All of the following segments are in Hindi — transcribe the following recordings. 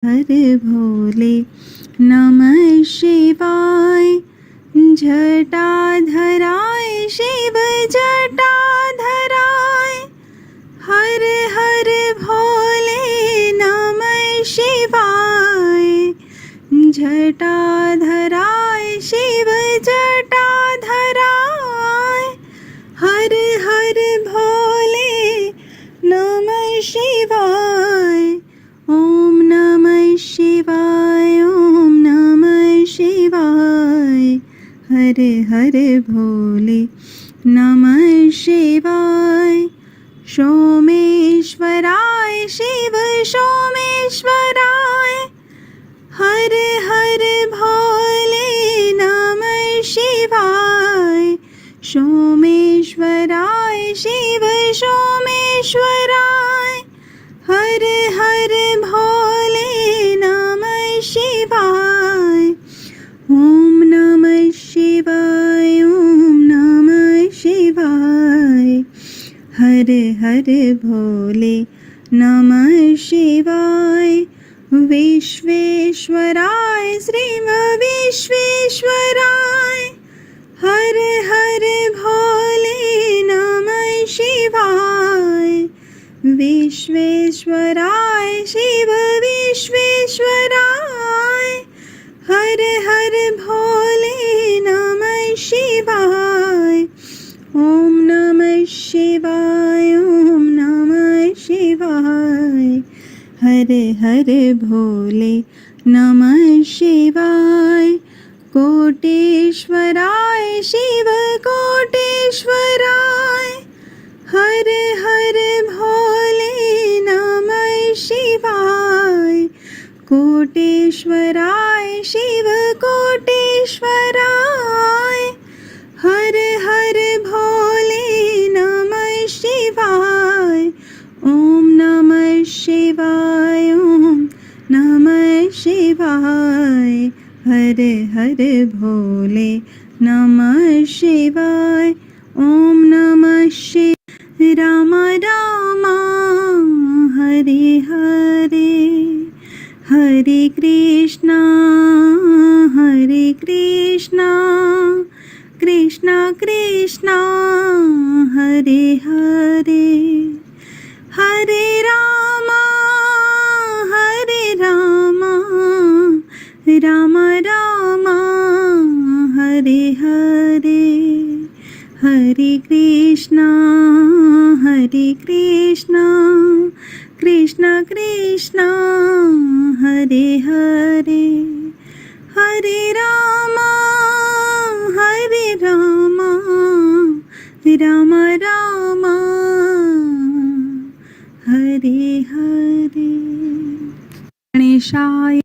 हर भोले नमः शिवाय। जटाधराय शिव जटाधराय, हर हर भोले नमः शिवाय। जटाधराय शिव जटाधराय, हर हर भोले नमः शिवाय। ओम नमः शिवाय, ओम नमः शिवाय। हर हर भोले नमः शिवाय। सोमेश्वराय शिव सोमेश्वराय, हर हर भोले नमः शिवाय। सोमेश्वराय शिव सोमेश्वराय, हर हर भोले नमः शिवाय। ओम नमः शिवाय, ओम नमः शिवाय। हर हर भोले नमः शिवाय। विश्वेश्वराय श्री विश्वेश्वराय, हर हर भोले नमः शिवाय। विश्वेश्वराय शिव विश्वेश्वराय, हर हर भोले नमः शिवाय। ओम नमः शिवाय, ओम नमः शिवाय। हर हर भोले नमः शिवाय। कोटेश्वराय शिव कोटेश्वराय, हर हर भोले नमः शिवाय। कोटेश्वराय शिव कोटेश्वराय, हर हर भोले नमः शिवाय। ओम नमः शिवाय, ओम नमः शिवाय। हर हर भोले नमः शिवाय। ओम नमः शिवाय। राम राम हरे हरे, हरे कृष्णा कृष्णा कृष्णा हरे हरे, हरे राम राम राम हरे हरे, हरे कृष्णा कृष्णा कृष्णा हरे हरे, हरे राम राम राम हरे हरे। गणेशाय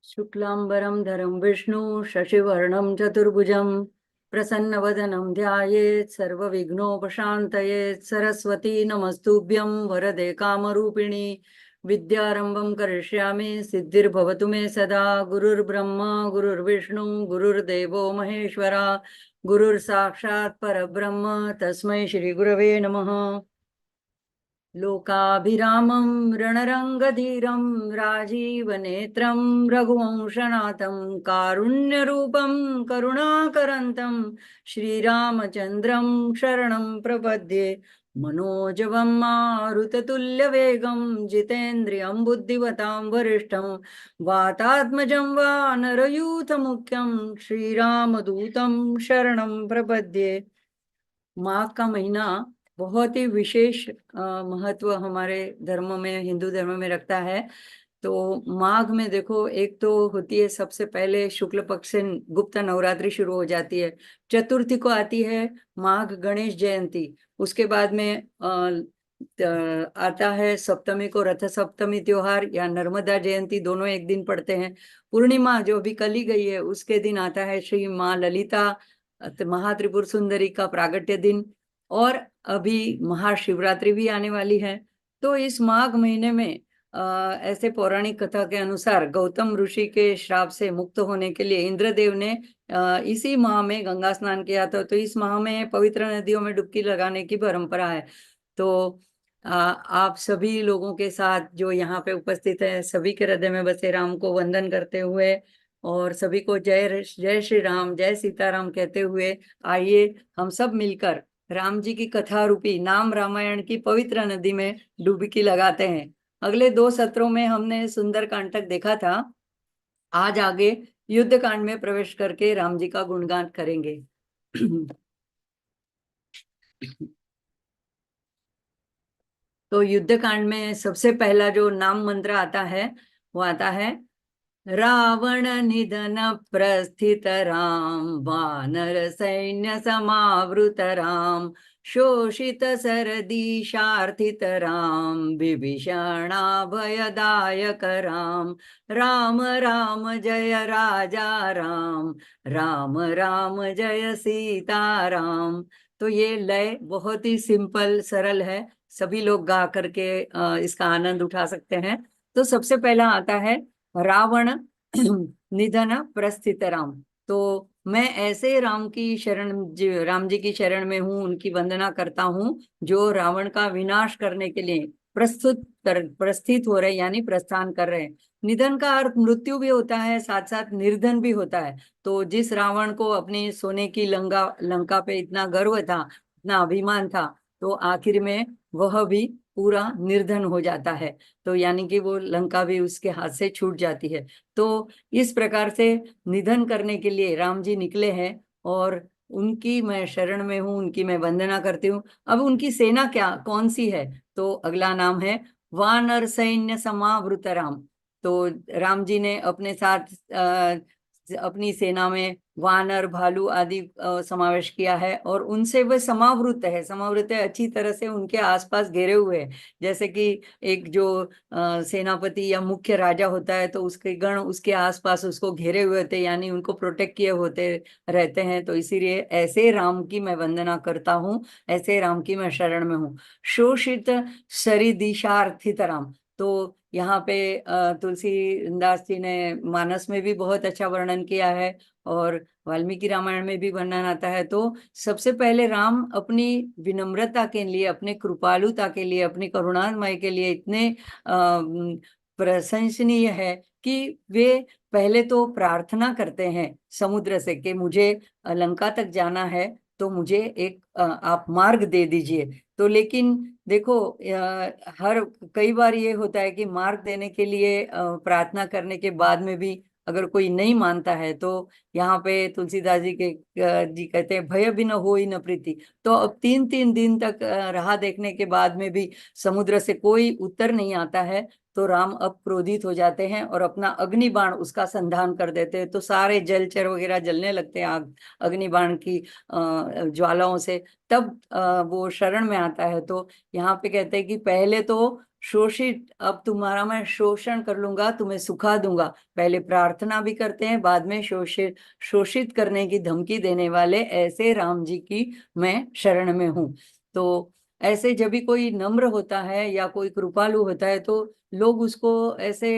शुक्लांबरं धरं विष्णु शशिवर्णं चतुर्भुजं प्रसन्नवदनं ध्यायेत् सर्वविघ्नोपशान्तयेत्। सरस्वती नमस्तुभ्यं वरदे कामरूपिणी विद्यारंभं करिष्यामि सिद्धिर्भवतु मे सदा। गुरुर्ब्रह्मा गुरुर्विष्णु गुरुर्देवो महेश्वरा गुरुर्साक्षात् परब्रह्म तस्मै श्रीगुरवे नमः। लोकाभिरामं रणरंगधीरं राजीवनेत्रं रघुवंशनाथं कारुण्यरूपं करुणाकरन्तं श्रीरामचन्द्रं शरणं प्रपद्ये। मनोजवं मारुततुल्यवेगं जितेन्द्रियं बुद्धिमतां वरिष्ठं वातात्मजं वानरयूथमुख्यं श्रीरामदूतं शरणं प्रपद्ये। माघ का महीना बहुत ही विशेष महत्व हमारे धर्म में, हिंदू धर्म में रखता है। तो माघ में देखो, एक तो होती है सबसे पहले शुक्ल पक्ष से गुप्त नवरात्रि शुरू हो जाती है। चतुर्थी को आती है माघ गणेश जयंती। उसके बाद में आता है सप्तमी को रथ सप्तमी त्योहार या नर्मदा जयंती, दोनों एक दिन पड़ते हैं। पूर्णिमा जो अभी कल ही गई है, उसके दिन आता है श्री माँ ललिता महात्रिपुर सुंदरी का प्रागट्य दिन। और अभी महाशिवरात्रि भी आने वाली है। तो इस माघ महीने में ऐसे पौराणिक कथा के अनुसार गौतम ऋषि के श्राप से मुक्त होने के लिए इंद्रदेव ने इसी माह में गंगा स्नान किया था। तो इस माह में पवित्र नदियों में डुबकी लगाने की परंपरा है। तो आप सभी लोगों के साथ जो यहाँ पे उपस्थित है, सभी के हृदय में बसे राम को वंदन करते हुए और सभी को जय जय श्री राम जय सीताराम कहते हुए, आइए हम सब मिलकर राम जी की कथा रूपी नाम रामायण की पवित्र नदी में डुबकी लगाते हैं। अगले 2 सत्रों में हमने सुंदर कांड तक देखा था। आज आगे युद्ध कांड में प्रवेश करके राम जी का गुणगान करेंगे। तो युद्ध कांड में सबसे पहला जो नाम मंत्र आता है वो आता है, रावण निधन प्रस्थित राम वानर सैन्य समावृत राम शोषित सरदीशार्थित राम विभीषणा भयदायक राम राम राम जय राजा राम राम राम जय सीता राम। तो ये लय बहुत ही सिंपल सरल है, सभी लोग गा करके इसका आनंद उठा सकते हैं। तो सबसे पहला आता है रावण निधन प्रस्थित राम। तो मैं ऐसे राम जी की शरण में हूँ, उनकी वंदना करता हूँ जो रावण का विनाश करने के लिए प्रस्थित हो रहे, यानी प्रस्थान कर रहे हैं। निधन का अर्थ मृत्यु भी होता है, साथ साथ निर्धन भी होता है। तो जिस रावण को अपनी सोने की लंका पे इतना गर्व था, इतना अभिमान था, तो आखिर में वह भी पूरा निर्धन हो जाता है। तो यानी कि वो लंका भी उसके हाथ से छूट जाती है। तो इस प्रकार से निधन करने के लिए राम जी निकले हैं और उनकी मैं शरण में हूँ, उनकी मैं वंदना करती हूँ। अब उनकी सेना क्या कौन सी है, तो अगला नाम है वानर सैन्य समावृत राम। तो राम जी ने अपने साथ अपनी सेना में वानर भालू आदि समावेश किया है और उनसे वह समावृत है। समावृत है अच्छी तरह से उनके आसपास घेरे हुए हैं। जैसे कि एक जो सेनापति या मुख्य राजा होता है तो उसके गण उसके आसपास उसको घेरे हुए होते, यानी उनको प्रोटेक्ट किए होते रहते हैं। तो इसीलिए ऐसे राम की मैं वंदना करता हूँ, ऐसे राम की मैं शरण में हूँ। शोषित सरिदिशार्थित राम। तो यहाँ पे तुलसीदास जी ने मानस में भी बहुत अच्छा वर्णन किया है और वाल्मीकि रामायण में भी वर्णन आता है। तो सबसे पहले राम अपनी विनम्रता के लिए, अपने कृपालुता के लिए, अपनी करुणामय के लिए इतने प्रशंसनीय है कि वे पहले तो प्रार्थना करते हैं समुद्र से कि मुझे लंका तक जाना है, तो मुझे एक आप मार्ग दे दीजिए। तो लेकिन देखो, हर कई बार ये होता है कि मार्ग देने के लिए प्रार्थना करने के बाद में भी अगर कोई नहीं मानता है, तो यहाँ पे तुलसीदास जी कहते हैं भय भी न हो ही न प्रीति। तो अब 3-3 दिन तक राह देखने के बाद में भी समुद्र से कोई उत्तर नहीं आता है, तो राम अब क्रोधित हो जाते हैं और अपना अग्निबाण उसका संधान कर देते हैं। तो सारे जलचर वगैरह जलने लगते हैं आग अग्निबाण की ज्वालाओं से। तब वो शरण में आता है। तो यहाँ पे कहते हैं कि पहले तो शोषित, अब तुम्हारा मैं शोषण कर लूंगा, तुम्हें सुखा दूंगा। पहले प्रार्थना भी करते हैं, बाद में शोषित करने की धमकी देने वाले ऐसे राम जी की मैं शरण में हूँ। तो ऐसे जब भी कोई नम्र होता है या कोई कृपालु होता है तो लोग उसको ऐसे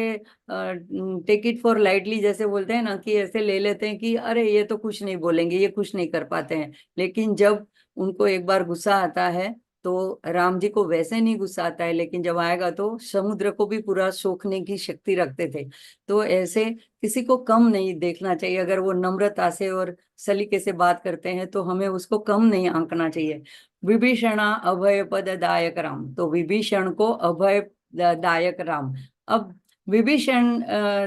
टेक इट फॉर लाइटली, जैसे बोलते हैं ना, कि ऐसे ले लेते हैं कि अरे ये तो कुछ नहीं बोलेंगे, ये कुछ नहीं कर पाते हैं। लेकिन जब उनको एक बार गुस्सा आता है तो राम जी को वैसे नहीं गुस्सा आता है, लेकिन जब आएगा तो समुद्र को भी पूरा सोखने की शक्ति रखते थे। तो ऐसे किसी को कम नहीं देखना चाहिए। अगर वो नम्रता से और सलीके से बात करते हैं तो हमें उसको कम नहीं आंकना चाहिए। विभीषणा अभय पद दायक राम, तो विभीषण को अभय दायक राम। अब विभीषण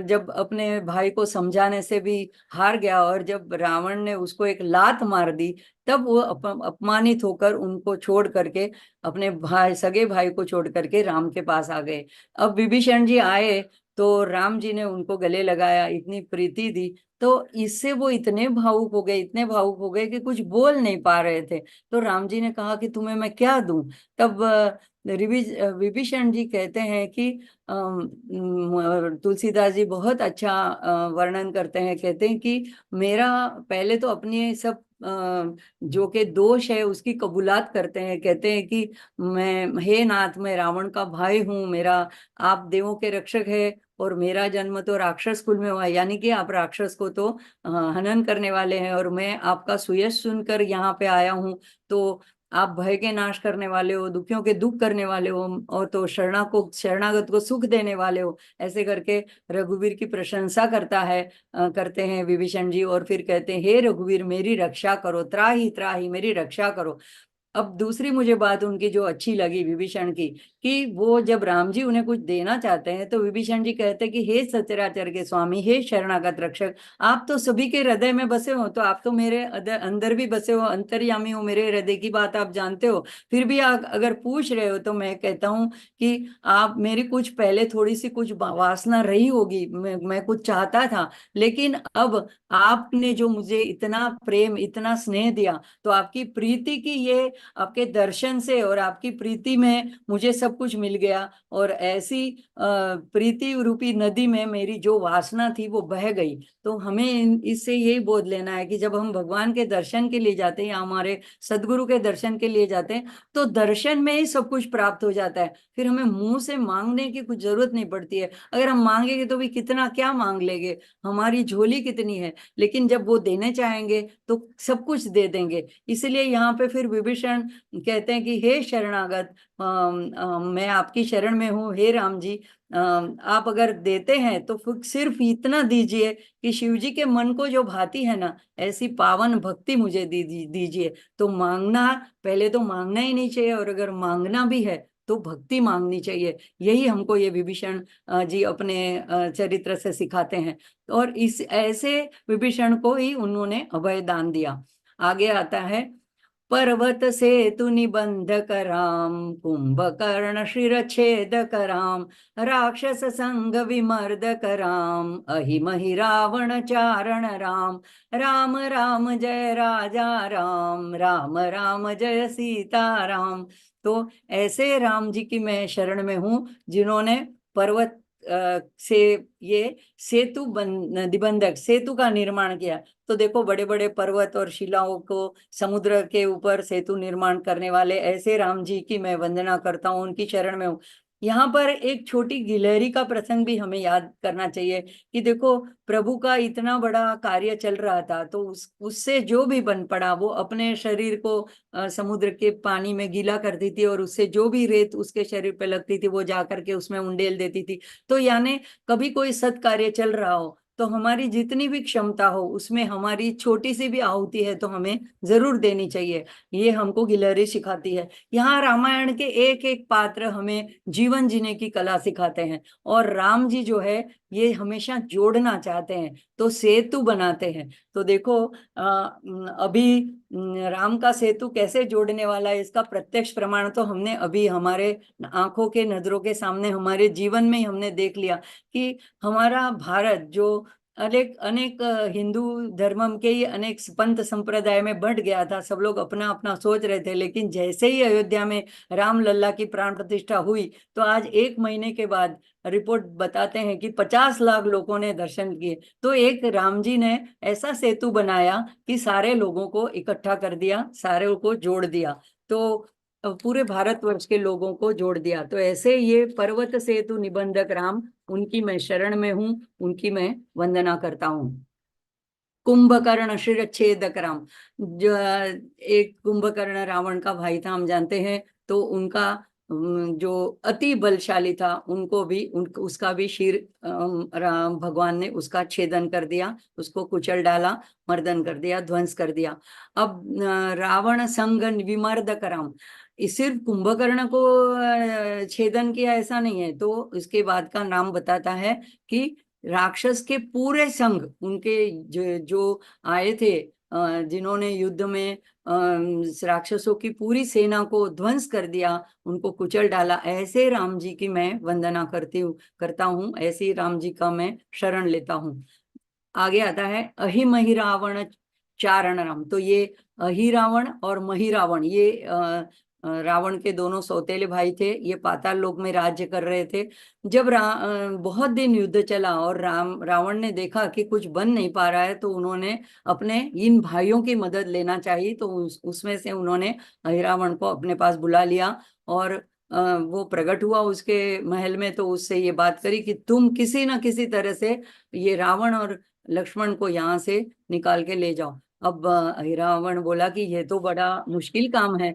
जब अपने भाई को समझाने से भी हार गया और जब रावण ने उसको एक लात मार दी, तब वो अपमानित होकर उनको छोड़ करके, अपने भाई, सगे भाई को छोड़ करके राम के पास आ गए। अब विभीषण जी आए तो राम जी ने उनको गले लगाया, इतनी प्रीति दी, तो इससे वो इतने भावुक हो गए, इतने भावुक हो गए कि कुछ बोल नहीं पा रहे थे। तो राम जी ने कहा कि तुम्हें मैं क्या दूं। तब विभीषण जी कहते हैं कि तुलसीदास जी बहुत अच्छा वर्णन करते हैं, कहते हैं कि मेरा पहले तो अपनी सब जो के दोष है उसकी कबूलात करते हैं। कहते हैं कि मैं, हे नाथ, मैं रावण का भाई हूँ, मेरा, आप देवों के रक्षक है और मेरा जन्म तो राक्षस कुल में हुआ है, यानी कि आप राक्षस को तो हनन करने वाले हैं, और मैं आपका सुयश सुनकर यहाँ पे आया हूँ। तो आप भय के नाश करने वाले हो, दुखियों के दुख करने वाले हो, और तो शरणागत को सुख देने वाले हो। ऐसे करके रघुवीर की प्रशंसा करते हैं विभीषण जी, और फिर कहते हैं, हे रघुवीर मेरी रक्षा करो, त्राही त्राही मेरी रक्षा करो। अब दूसरी मुझे बात उनकी जो अच्छी लगी विभीषण की, कि वो जब राम जी उन्हें कुछ देना चाहते हैं तो विभीषण जी कहते हैं कि हे सचराचर के स्वामी, हे शरणागत रक्षक, आप तो सभी के हृदय में बसे हो, तो आप तो मेरे अंदर भी बसे हो, अंतर्यामी हो, मेरे हृदय की बात आप जानते हो। फिर भी आप अगर पूछ रहे हो तो मैं कहता हूँ कि आप मेरी कुछ पहले थोड़ी सी कुछ वासना रही होगी, मैं कुछ चाहता था, लेकिन अब आपने जो मुझे इतना प्रेम, इतना स्नेह दिया, तो आपकी प्रीति की ये, आपके दर्शन से और आपकी प्रीति में मुझे सब कुछ मिल गया। और ऐसी प्रीति रूपी नदी में मेरी जो वासना थी वो बह गई। तो हमें इससे यही बोध लेना है कि जब हम भगवान के दर्शन के लिए जाते हैं या हमारे सदगुरु के दर्शन के लिए जाते हैं तो दर्शन में ही सब कुछ प्राप्त हो जाता है। फिर हमें मुंह से मांगने की कुछ जरूरत नहीं पड़ती है। अगर हम मांगेंगे तो भी कितना क्या मांग लेंगे, हमारी झोली कितनी है, लेकिन जब वो देने चाहेंगे तो सब कुछ दे देंगे। इसलिए यहाँ पे फिर विभीषण कहते हैं कि हे शरणागत, मैं आपकी शरण में हूँ, हे राम जी, आप अगर देते हैं तो सिर्फ इतना दीजिए कि शिव जी के मन को जो भाती है ना, ऐसी पावन भक्ति मुझे दीजिए। तो मांगना, पहले तो मांगना ही नहीं चाहिए, और अगर मांगना भी है तो भक्ति मांगनी चाहिए। यही हमको ये विभीषण जी अपने चरित्र से सिखाते हैं। और इस ऐसे विभीषण को ही उन्होंने अभय दान दिया। आगे आता है, पर्वत सेतु निबंध कराम, कुंभकर्ण शिरछेद कराम, राक्षस संग विमर्द कराम, अहिमहि रावण चारण राम, राम राम जय राजा राम, राम राम जय सीता राम। तो ऐसे राम जी की मैं शरण में हूं जिन्होंने पर्वत से ये निबंधक सेतु का निर्माण किया। तो देखो, बड़े बड़े पर्वत और शिलाओं को समुद्र के ऊपर सेतु निर्माण करने वाले ऐसे राम जी की मैं वंदना करता हूँ, उनकी शरण में हूँ। यहाँ पर एक छोटी गिलहरी का प्रसंग भी हमें याद करना चाहिए कि देखो, प्रभु का इतना बड़ा कार्य चल रहा था, तो उससे जो भी बन पड़ा वो अपने शरीर को समुद्र के पानी में गीला करती थी, और उससे जो भी रेत उसके शरीर पे लगती थी वो जा करके उसमें उंडेल देती थी। तो यानी कभी कोई सत्कार्य चल रहा हो तो हमारी जितनी भी क्षमता हो उसमें हमारी छोटी सी भी आहुति है तो हमें जरूर देनी चाहिए। ये हमको गिलहरी सिखाती है। यहाँ रामायण के एक एक पात्र हमें जीवन जीने की कला सिखाते हैं, और राम जी जो है ये हमेशा जोड़ना चाहते हैं तो सेतु बनाते हैं। तो देखो, अभी राम का सेतु कैसे जोड़ने वाला है इसका प्रत्यक्ष प्रमाण तो हमने अभी हमारे आंखों के नजरों के सामने, हमारे जीवन में ही हमने देख लिया कि हमारा भारत जो अनेक अनेक हिंदू धर्म के ही अनेक पंथ संप्रदाय में बंट गया था, सब लोग अपना अपना सोच रहे थे। लेकिन जैसे ही अयोध्या में राम लल्ला की प्राण प्रतिष्ठा हुई, तो आज 1 महीने के बाद रिपोर्ट बताते हैं कि 50 लाख लोगों ने दर्शन किए। तो एक राम जी ने ऐसा सेतु बनाया कि सारे लोगों को इकट्ठा कर दिया, सारे को जोड़ दिया। तो पूरे भारतवर्ष के लोगों को जोड़ दिया। तो ऐसे ये पर्वत सेतु निबंधक राम, उनकी मैं शरण में हूँ, उनकी मैं वंदना करता हूँ। कुंभकर्ण शिरच्छेदक राम, जो एक कुंभकर्ण रावण का भाई था, हम जानते हैं। तो उनका जो अति बलशाली था, उनको भी उसका भी शीर राम भगवान ने उसका छेदन कर दिया, उसको कुचल डाला, मर्दन कर दिया, ध्वंस कर दिया। अब रावण संग विमर्दक राम, सिर्फ कुंभकर्ण को छेदन किया ऐसा नहीं है। तो इसके बाद का नाम बताता है कि राक्षस के पूरे संघ, उनके जो आए थे, जिन्होंने युद्ध में राक्षसों की पूरी सेना को ध्वंस कर दिया, उनको कुचल डाला, ऐसे राम जी की मैं वंदना करता हूँ, ऐसे राम जी का मैं शरण लेता हूँ। आगे आता है अहि रावण चारण राम। तो ये अहि रावण और मही रावण, ये रावण के दोनों सौतेले भाई थे। ये पाताल लोक में राज्य कर रहे थे। जब बहुत दिन युद्ध चला और रावण ने देखा कि कुछ बन नहीं पा रहा है, तो उन्होंने अपने इन भाइयों की मदद लेना चाहिए। तो उसमें से उन्होंने अहिरावण को अपने पास बुला लिया, और वो प्रकट हुआ उसके महल में। तो उससे ये बात करी कि तुम किसी ना किसी तरह से ये रावण और लक्ष्मण को यहाँ से निकाल के ले जाओ। अब रावण बोला कि ये तो बड़ा मुश्किल काम है,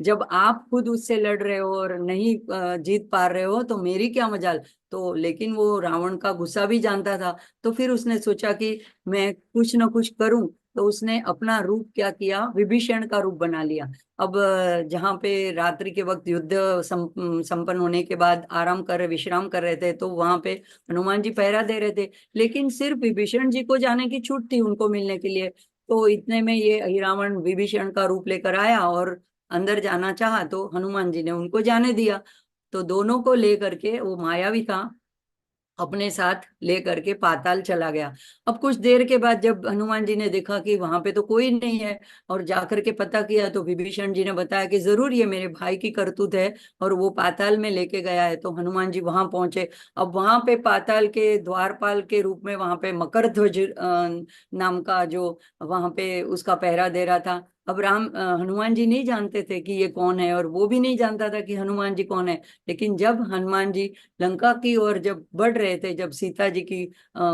जब आप खुद उससे लड़ रहे हो और नहीं जीत पा रहे हो, तो मेरी क्या मजाल। तो लेकिन वो रावण का गुस्सा भी जानता था। तो फिर उसने सोचा कि मैं कुछ ना कुछ करूं। तो उसने अपना रूप क्या किया, विभीषण का रूप बना लिया। अब जहाँ पे रात्रि के वक्त युद्ध संपन्न होने के बाद विश्राम कर रहे थे, तो वहां पे हनुमान जी पहरा दे रहे थे। लेकिन सिर्फ विभीषण जी को जाने की छूट थी उनको मिलने के लिए। तो इतने में ये अहिरावण विभीषण का रूप लेकर आया और अंदर जाना चाहा, तो हनुमान जी ने उनको जाने दिया। तो दोनों को लेकर के वो मायावी था, अपने साथ ले करके पाताल चला गया। अब कुछ देर के बाद जब हनुमान जी ने देखा कि वहां पे तो कोई नहीं है, और जाकर के पता किया, तो विभीषण जी ने बताया कि जरूर ये मेरे भाई की करतूत है और वो पाताल में लेके गया है। तो हनुमान जी वहां पहुंचे। अब वहां पे पाताल के द्वारपाल के रूप में वहां पे मकरध्वज नाम का जो वहां पे उसका पहरा दे रहा था। अब हनुमान जी नहीं जानते थे कि ये कौन है, और वो भी नहीं जानता था कि हनुमान जी कौन है। लेकिन जब हनुमान जी लंका की ओर जब बढ़ रहे थे, जब सीता जी की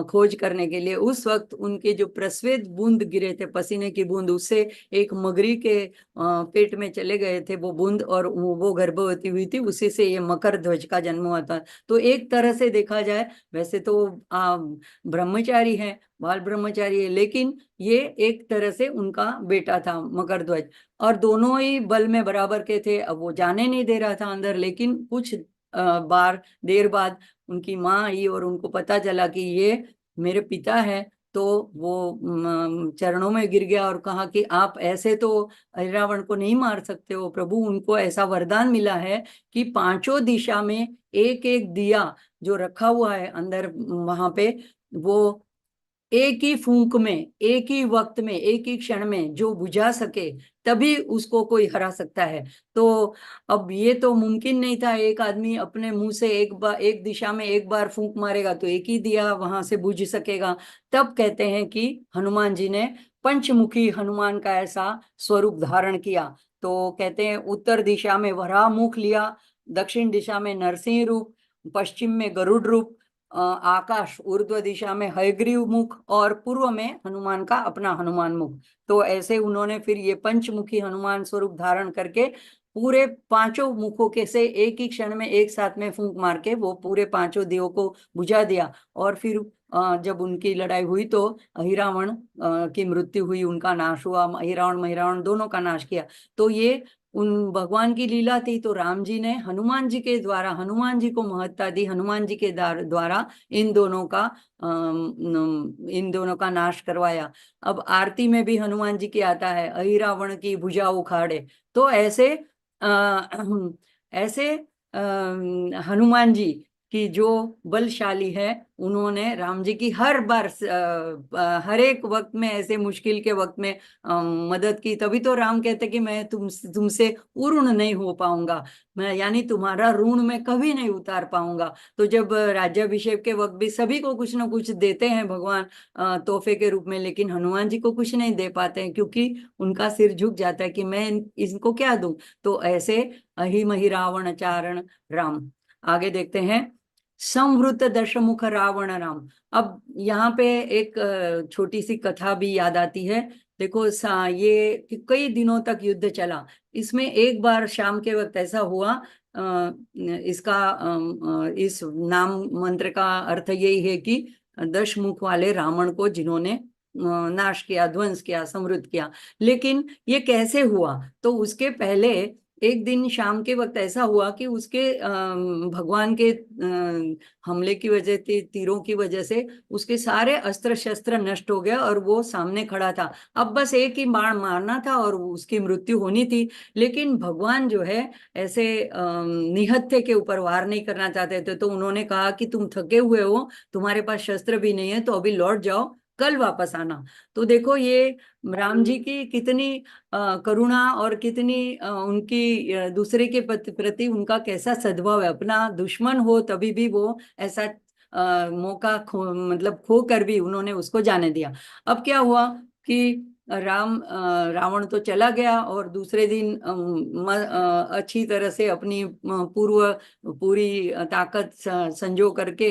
खोज करने के लिए, उस वक्त उनके जो प्रस्वेद बूंद गिरे थे, पसीने की बूंद, उससे एक मगरी के पेट में चले गए थे वो बूंद, और वो गर्भवती हुई थी। उसी से ये मकर ध्वज का जन्म हुआ था। तो एक तरह से देखा जाए, वैसे तो ब्रह्मचारी है, बाल ब्रह्मचारी है, लेकिन ये एक तरह से उनका बेटा था मकर ध्वज। और दोनों ही बल में बराबर के थे। अब वो जाने नहीं दे रहा था अंदर, लेकिन कुछ देर बाद उनकी माँ आई और उनको पता चला कि ये मेरे पिता है। तो वो चरणों में गिर गया और कहा कि आप ऐसे तो रावण को नहीं मार सकते हो प्रभु। उनको ऐसा वरदान मिला है कि पांचों दिशा में एक एक दिया जो रखा हुआ है अंदर वहां पे, वो एक ही फूंक में, एक ही वक्त में, एक ही क्षण में जो बुझा सके, तभी उसको कोई हरा सकता है। तो अब ये तो मुमकिन नहीं था, एक आदमी अपने मुंह से एक दिशा में एक बार फूंक मारेगा तो एक ही दिया वहां से बुझ सकेगा। तब कहते हैं कि हनुमान जी ने पंचमुखी हनुमान का ऐसा स्वरूप धारण किया। तो कहते हैं उत्तर दिशा में वराह मुख लिया, दक्षिण दिशा में नरसिंह रूप, पश्चिम में गरुड़ रूप, आकाश ऊर्ध्व दिशा में हयग्रीव मुख, और पूर्व में हनुमान का अपना हनुमान मुख। तो ऐसे उन्होंने फिर ये पंचमुखी हनुमान स्वरूप धारण करके पूरे पांचों मुखों के से एक ही क्षण में एक साथ में फूंक मार के वो पूरे पांचों दियों को बुझा दिया। और फिर जब उनकी लड़ाई हुई, तो अहिरावण की मृत्यु हुई, उनका नाश हुआ, अहिरावण महिरावण दोनों का नाश किया। तो ये उन भगवान की लीला थी। तो राम जी ने हनुमान जी के द्वारा, हनुमान जी को महत्ता दी, हनुमान जी के द्वारा इन दोनों का नाश करवाया। अब आरती में भी हनुमान जी की आता है, अहि रावण की भुजा उखाड़े। तो ऐसे ऐसे हनुमान जी कि जो बलशाली है उन्होंने राम जी की हर बार हर एक वक्त में, ऐसे मुश्किल के वक्त में मदद की। तभी तो राम कहते कि मैं तुमसे उऋण नहीं हो पाऊंगा, मैं यानी तुम्हारा ऋण मैं कभी नहीं उतार पाऊंगा। तो जब राज्याभिषेक के वक्त भी सभी को कुछ ना कुछ देते हैं भगवान तोहफे के रूप में, लेकिन हनुमान जी को कुछ नहीं दे पाते हैं, क्योंकि उनका सिर झुक जाता है कि मैं इनको क्या दूं। तो ऐसे अहिमहि रावण चारण राम। आगे देखते हैं, संवृत दशमुख रावण राम। अब यहाँ पे एक छोटी सी कथा भी याद आती है। देखो ये कि कई दिनों तक युद्ध चला। इसमें एक बार शाम के वक्त ऐसा हुआ, इसका इस नाम मंत्र का अर्थ यही है कि दशमुख वाले रावण को जिन्होंने नाश किया, ध्वंस किया, समृद्ध किया। लेकिन ये कैसे हुआ, तो उसके पहले एक दिन शाम के वक्त ऐसा हुआ कि उसके भगवान के हमले की वजह से, तीरों की वजह से उसके सारे अस्त्र शस्त्र नष्ट हो गए और वो सामने खड़ा था। अब बस एक ही बाण मारना था और उसकी मृत्यु होनी थी। लेकिन भगवान जो है ऐसे निहत्थे के ऊपर वार नहीं करना चाहते थे। तो उन्होंने कहा कि तुम थके हुए हो, तुम्हारे पास शस्त्र भी नहीं है, तो अभी लौट जाओ, कल वापस आना। तो देखो ये राम जी की कितनी करुणा और कितनी उनकी दूसरे के प्रति उनका कैसा सद्भाव है। अपना दुश्मन हो तभी भी वो ऐसा मौका मतलब खो कर भी उन्होंने उसको जाने दिया। अब क्या हुआ कि रावण तो चला गया और दूसरे दिन अच्छी तरह से अपनी पूरी ताकत संजो करके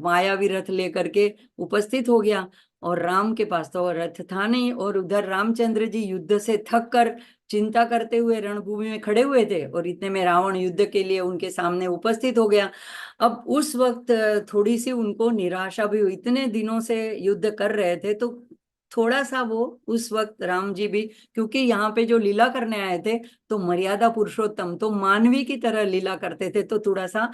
मायावी रथ लेकर के उपस्थित हो गया। और राम के पास तो रथ था नहीं, और उधर रामचंद्र जी युद्ध से थक कर चिंता करते हुए रणभूमि में खड़े हुए थे, और इतने में रावण युद्ध के लिए उनके सामने उपस्थित हो गया। अब उस वक्त थोड़ी सी उनको निराशा भी हुई, इतने दिनों से युद्ध कर रहे थे, तो थोड़ा सा वो उस वक्त राम जी भी, क्योंकि यहाँ पे जो लीला करने आए थे तो मर्यादा पुरुषोत्तम तो मानवी की तरह लीला करते थे, तो थोड़ा सा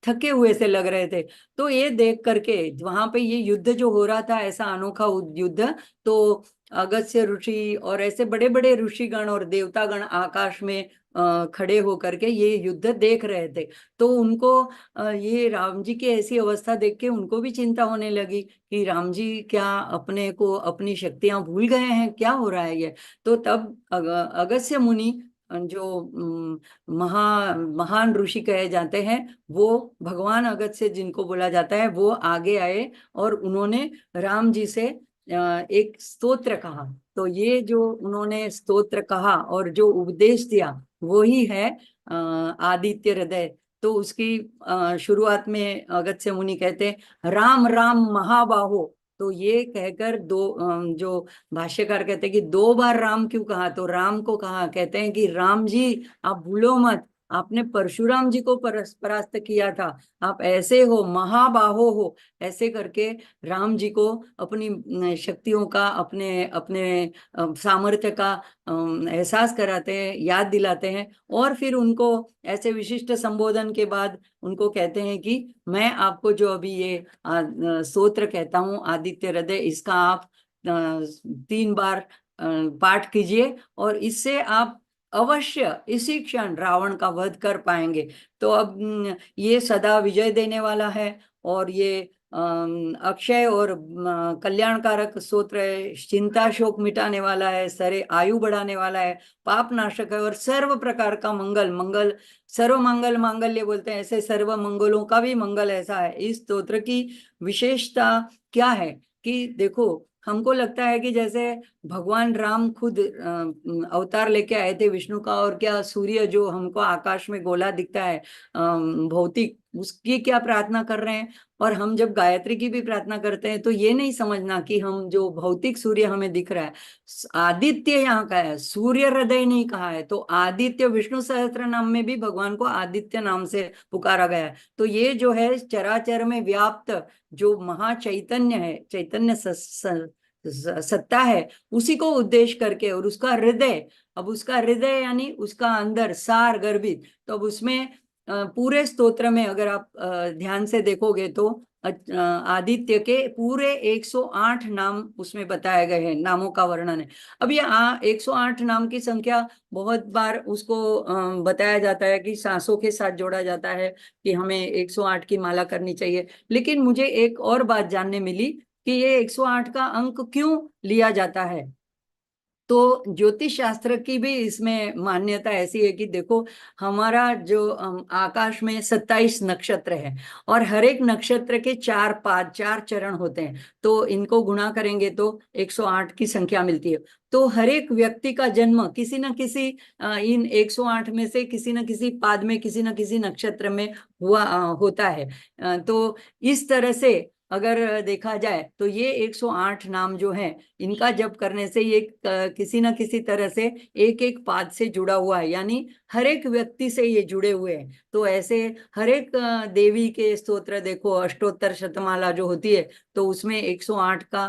थके हुए से लग रहे थे। तो ये देख करके वहां पे ये युद्ध जो हो रहा था, ऐसा अनोखा युद्ध, तो अगस्त्य ऋषि और ऐसे बड़े बड़े ऋषिगण और देवतागण आकाश में खड़े होकर के ये युद्ध देख रहे थे। तो उनको ये राम जी की ऐसी अवस्था देख के उनको भी चिंता होने लगी कि राम जी क्या अपने को, अपनी शक्तियां भूल गए हैं, क्या हो रहा है ये। तो तब अगस्त्य मुनि जो महान ऋषि कहे जाते हैं, वो भगवान अगस्त्य जिनको बोला जाता है, वो आगे आए और उन्होंने राम जी से एक स्तोत्र कहा। तो ये जो उन्होंने स्तोत्र कहा और जो उपदेश दिया वो ही है आदित्य हृदय। तो उसकी शुरुआत में अगस्त्य मुनि कहते राम राम महाबाहो। तो ये कहकर जो भाष्यकार कहते हैं कि दो बार राम क्यों कहा, तो राम को कहा, कहते हैं कि राम जी आप भूलो मत, आपने परशुराम जी को परास्त किया था, आप ऐसे हो, महाबाहो हो, ऐसे करके राम जी को अपनी शक्तियों का, अपने अपने सामर्थ्य का एहसास कराते हैं, याद दिलाते हैं। और फिर उनको ऐसे विशिष्ट संबोधन के बाद उनको कहते हैं कि मैं आपको जो अभी ये स्तोत्र कहता हूँ आदित्य हृदय, इसका आप 3 बार पाठ कीजिए, और इससे आप अवश्य इसी क्षण रावण का वध कर पाएंगे। तो अब ये सदा विजय देने वाला है, और ये अक्षय और कल्याणकारक स्तोत्र है, चिंता शोक मिटाने वाला है, सारे आयु बढ़ाने वाला है, पाप नाशक है, और सर्व प्रकार का मंगल, सर्व मंगल मांगल्य बोलते हैं, ऐसे सर्व मंगलों का भी मंगल ऐसा है। इस स्तोत्र की विशेषता क्या है कि देखो, हमको लगता है कि जैसे भगवान राम खुद अवतार लेके आए थे विष्णु का, और क्या सूर्य जो हमको आकाश में गोला दिखता है भौतिक, उसकी क्या प्रार्थना कर रहे हैं। और हम जब गायत्री की भी प्रार्थना करते हैं तो ये नहीं समझना कि हम जो भौतिक सूर्य हमें दिख रहा है, आदित्य यहाँ का है, सूर्य हृदय नहीं कहा है। तो आदित्य, विष्णु सहस्त्र नाम में भी भगवान को आदित्य नाम से पुकारा गया है। तो ये जो है चराचर में व्याप्त जो महाचैतन्य है, चैतन्य सत्ता है, उसी को उद्देश्य करके, और उसका हृदय, अब उसका हृदय यानी उसका अंदर सार गर्भित, तो अब उसमें पूरे स्तोत्र में अगर आप ध्यान से देखोगे तो आदित्य के पूरे 108 नाम उसमें बताए गए हैं, नामों का वर्णन है। अब ये 108 नाम की संख्या बहुत बार उसको बताया जाता है कि सांसों के साथ जोड़ा जाता है कि हमें 108 की माला करनी चाहिए। लेकिन मुझे एक और बात जानने मिली कि ये 108 का अंक क्यों लिया जाता है। तो ज्योतिष शास्त्र की भी इसमें मान्यता ऐसी है कि देखो, हमारा जो आकाश में 27 नक्षत्र है और हर एक नक्षत्र के 4 पाद, 4 चरण होते हैं। तो इनको गुणा करेंगे तो 108 की संख्या मिलती है। तो हर एक व्यक्ति का जन्म किसी न किसी इन 108 में से किसी न किसी पाद में, किसी न किसी नक्षत्र में होता है। तो इस तरह से अगर देखा जाए तो ये 108 नाम जो है, इनका जप करने से ये किसी न किसी तरह से एक एक पाद से जुड़ा हुआ है, यानी हर एक व्यक्ति से ये जुड़े हुए हैं। तो ऐसे हर एक देवी के स्तोत्र देखो, अष्टोत्तर शतमाला जो होती है, तो उसमें 108 का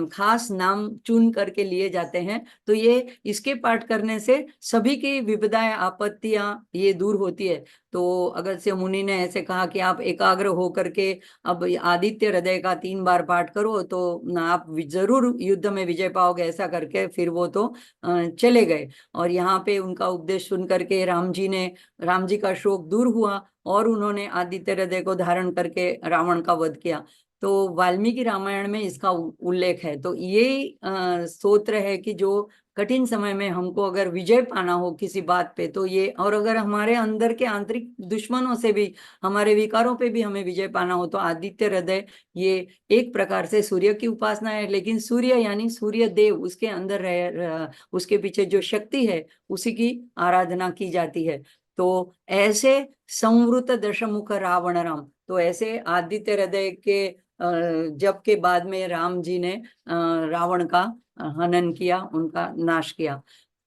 खास नाम चुन करके लिए जाते हैं। तो ये इसके पाठ करने से सभी की विपदाएं, आपत्तियां ये दूर होती है। तो अगर से मुनि ने ऐसे कहा कि आप एकाग्र हो करके अब आदित्य हृदय का 3 बार पाठ करो तो आप जरूर युद्ध में विजय पाओगे, ऐसा करके फिर वो तो चले गए। और यहाँ पे उनका उपदेश सुन करके राम जी का शोक दूर हुआ और उन्होंने आदित्य हृदय को धारण करके रावण का वध किया। तो वाल्मीकि रामायण में इसका उल्लेख है। तो ये स्तोत्र है कि जो कठिन समय में हमको अगर विजय पाना हो किसी बात पे, तो ये, और अगर हमारे अंदर के आंतरिक दुश्मनों से भी, हमारे विकारों पे भी हमें विजय पाना हो, तो आदित्य हृदय ये एक प्रकार से सूर्य की उपासना है। लेकिन सूर्य यानी सूर्य देव, उसके अंदर उसके पीछे जो शक्ति है उसी की आराधना की जाती है। तो ऐसे संवृत दशमुख रावण राम, तो ऐसे आदित्य हृदय के जप के बाद में राम जी ने रावण का हनन किया, उनका नाश किया।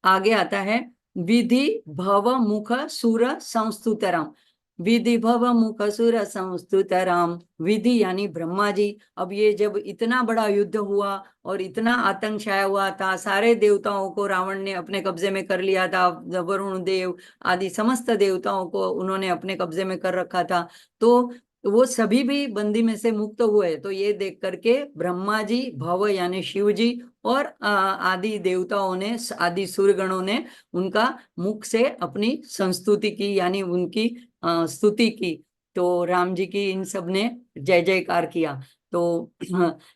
आगे आता है विधि भव मुख सुर संस्तुतराम। विधि भव मुख सुर संस्तुतराम, विधि यानी ब्रह्मा जी। अब ये जब इतना बड़ा युद्ध हुआ और इतना आतंक छाया हुआ था, सारे देवताओं को रावण ने अपने कब्जे में कर लिया था, वरुण देव आदि समस्त देवताओं को उन्होंने अपने कब्जे में कर रखा था। तो वो सभी भी बंदी में से मुक्त हुए। तो ये देख करके ब्रह्मा जी, भव यानी शिव जी, और आदि देवताओं ने, आदि सूर्यगणों ने उनका मुख से अपनी संस्तुति की, यानी उनकी स्तुति की। तो राम जी की इन सब ने जय जयकार किया। तो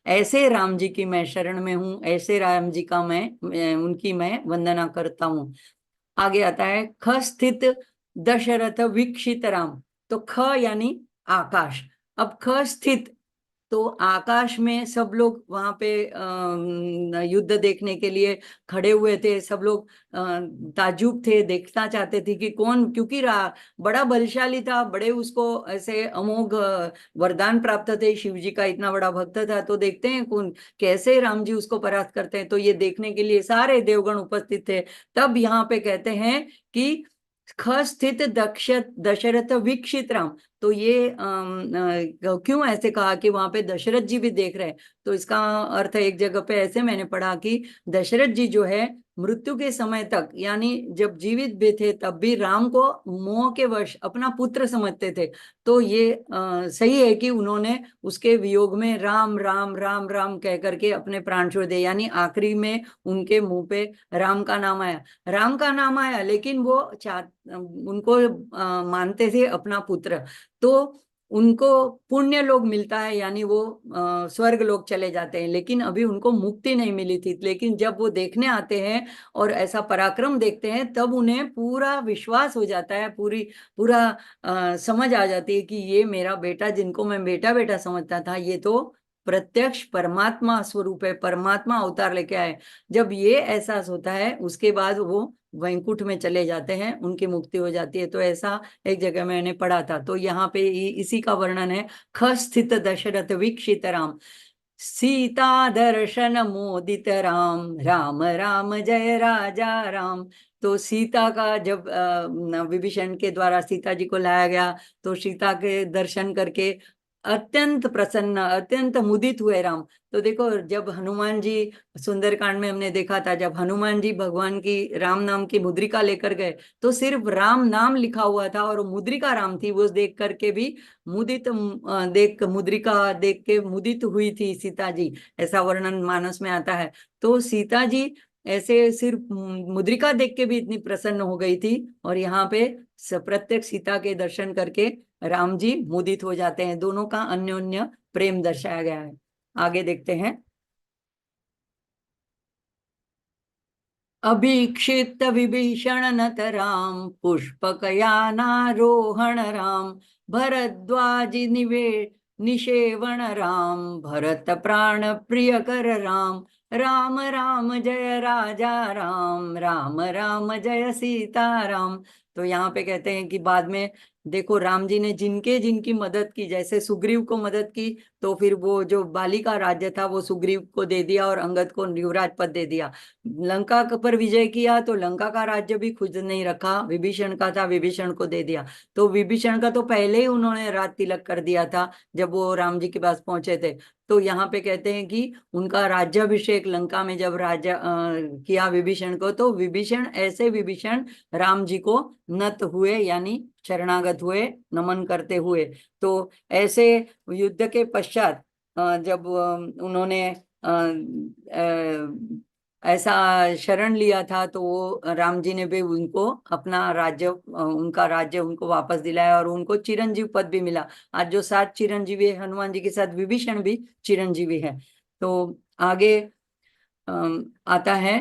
ऐसे राम जी की मैं शरण में हूँ, ऐसे राम जी का उनकी मैं वंदना करता हूँ। आगे आता है ख स्थित दशरथ वीक्षित राम। तो ख यानी आकाश। अब ख स्थित, तो आकाश में सब लोग वहां पे युद्ध देखने के लिए खड़े हुए थे। सब लोग ताज्जुब थे, देखना चाहते थे कि कौन, क्योंकि बड़ा बलशाली था, बड़े उसको ऐसे अमोघ वरदान प्राप्त थे, शिव जी का इतना बड़ा भक्त था। तो देखते हैं कौन, कैसे राम जी उसको परास्त करते हैं। तो ये देखने के लिए सारे देवगण उपस्थित थे। तब यहाँ पे कहते हैं कि ख स्थित दशरथ वीक्षित राम। तो ये क्यों ऐसे कहा कि वहां पे दशरथ जी भी देख रहे हैं। तो इसका अर्थ एक जगह पे ऐसे मैंने पढ़ा कि दशरथ जी जो है मृत्यु के समय तक, यानी जब जीवित भी थे तब भी राम को मोह के वश अपना पुत्र समझते थे। तो ये सही है कि उन्होंने उसके वियोग में राम राम राम राम कह करके अपने प्राण छोड़ दिए, यानी आखिरी में उनके मुंह पे राम का नाम आया। राम का नाम आया, लेकिन वो उनको मानते थे अपना पुत्र। तो उनको पुण्य लोग मिलता है, यानी वो स्वर्ग लोग चले जाते हैं। लेकिन अभी उनको मुक्ति नहीं मिली थी। लेकिन जब वो देखने आते हैं और ऐसा पराक्रम देखते हैं, तब उन्हें पूरा विश्वास हो जाता है, पूरा समझ आ जाती है कि ये मेरा बेटा, जिनको मैं बेटा बेटा समझता था, ये तो प्रत्यक्ष परमात्मा स्वरूप है, परमात्मा अवतार लेके आए। जब ये एहसास होता है, उसके बाद वो वैकुंठ में चले जाते हैं, उनकी मुक्ति हो जाती है। तो ऐसा एक जगह मैंने पढ़ा था। तो यहाँ पे इसी का वर्णन है, ख स्थित दशरथ वीक्षित राम, सीता दर्शन मोदित राम, राम राम जय राजा राम। तो सीता का जब विभीषण के द्वारा सीता जी को लाया गया, तो सीता के दर्शन करके अत्यंत प्रसन्न, अत्यंत मुदित हुए राम। तो देखो, जब हनुमान जी, सुंदरकांड में हमने देखा था, जब हनुमान जी भगवान की राम नाम की मुद्रिका लेकर गए, तो सिर्फ राम नाम लिखा हुआ था और मुद्रिका राम थी, वो देख करके भी मुदित, देख मुद्रिका देख के मुदित हुई थी सीता जी, ऐसा वर्णन मानस में आता है। तो सीता जी ऐसे सिर्फ मुद्रिका देख के भी इतनी प्रसन्न हो गई थी, और यहाँ पे प्रत्यक्ष सीता के दर्शन करके राम जी मुदित हो जाते हैं। दोनों का अन्योन्य प्रेम दर्शाया गया है। आगे देखते हैं। अभीक्षित विभीषण नत राम, पुष्पक यानारोहण राम, भरद्वाज निषेवण राम, भरत प्राण प्रिय कर राम, राम राम जय राजा राम, राम राम जय सीता राम। तो यहाँ पे कहते हैं कि बाद में देखो, राम जी ने जिनके जिनकी मदद की, जैसे सुग्रीव को मदद की, तो फिर वो जो बाली का राज्य था वो सुग्रीव को दे दिया और अंगद को युवराज पद दे दिया। लंका पर विजय किया तो लंका का राज्य भी खुद नहीं रखा, विभीषण का था, विभीषण को दे दिया। तो विभीषण का तो पहले ही उन्होंने राज तिलक कर दिया था जब वो राम जी के पास पहुंचे थे। तो यहाँ पे कहते हैं कि उनका राज्याभिषेक लंका में जब राज्य किया विभीषण को, तो विभीषण, ऐसे विभीषण राम जी को नत हुए, यानी शरणागत हुए, नमन करते हुए। तो ऐसे युद्ध के पश्चात जब उन्होंने ऐसा शरण लिया था, तो वो राम जी ने भी उनको अपना राज्य, उनका राज्य उनको वापस दिलाया, और उनको चिरंजीव पद भी मिला। आज जो 7 चिरंजीवी है हनुमान जी के साथ, विभीषण भी चिरंजीवी है। तो आगे आता है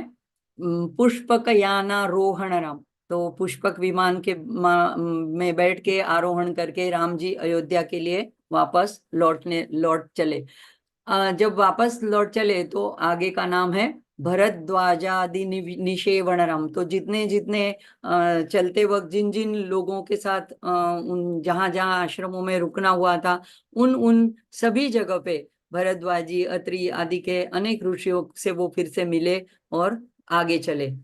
पुष्पक याना रोहण राम। तो पुष्पक विमान के में बैठ के आरोहण करके राम जी अयोध्या के लिए वापस लौट चले। जब वापस लौट चले तो आगे का नाम है भरद्वाजादि निषेवण राम। तो जितने जितने चलते वक्त जिन जिन लोगों के साथ उन जहां जहां आश्रमों में रुकना हुआ था, उन उन सभी जगह पे भरद्वाजी, अत्रि आदि के अनेक ऋषियों से वो फिर से मिले और आगे चले।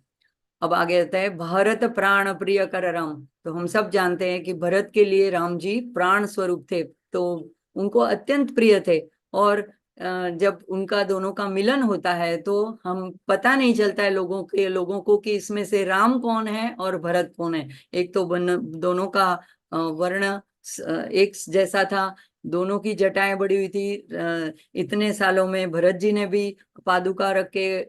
अब आगे आता है भरत प्राण प्रिय कर राम। तो हम सब जानते हैं कि भरत के लिए राम जी प्राण स्वरूप थे, तो उनको अत्यंत प्रिय थे। और जब उनका दोनों का मिलन होता है तो हम पता नहीं चलता है लोगों को कि इसमें से राम कौन है और भरत कौन है। एक तो दोनों का वर्ण एक जैसा था, दोनों की जटाएं बड़ी हुई थी। इतने सालों में भरत जी ने भी पादुका रख के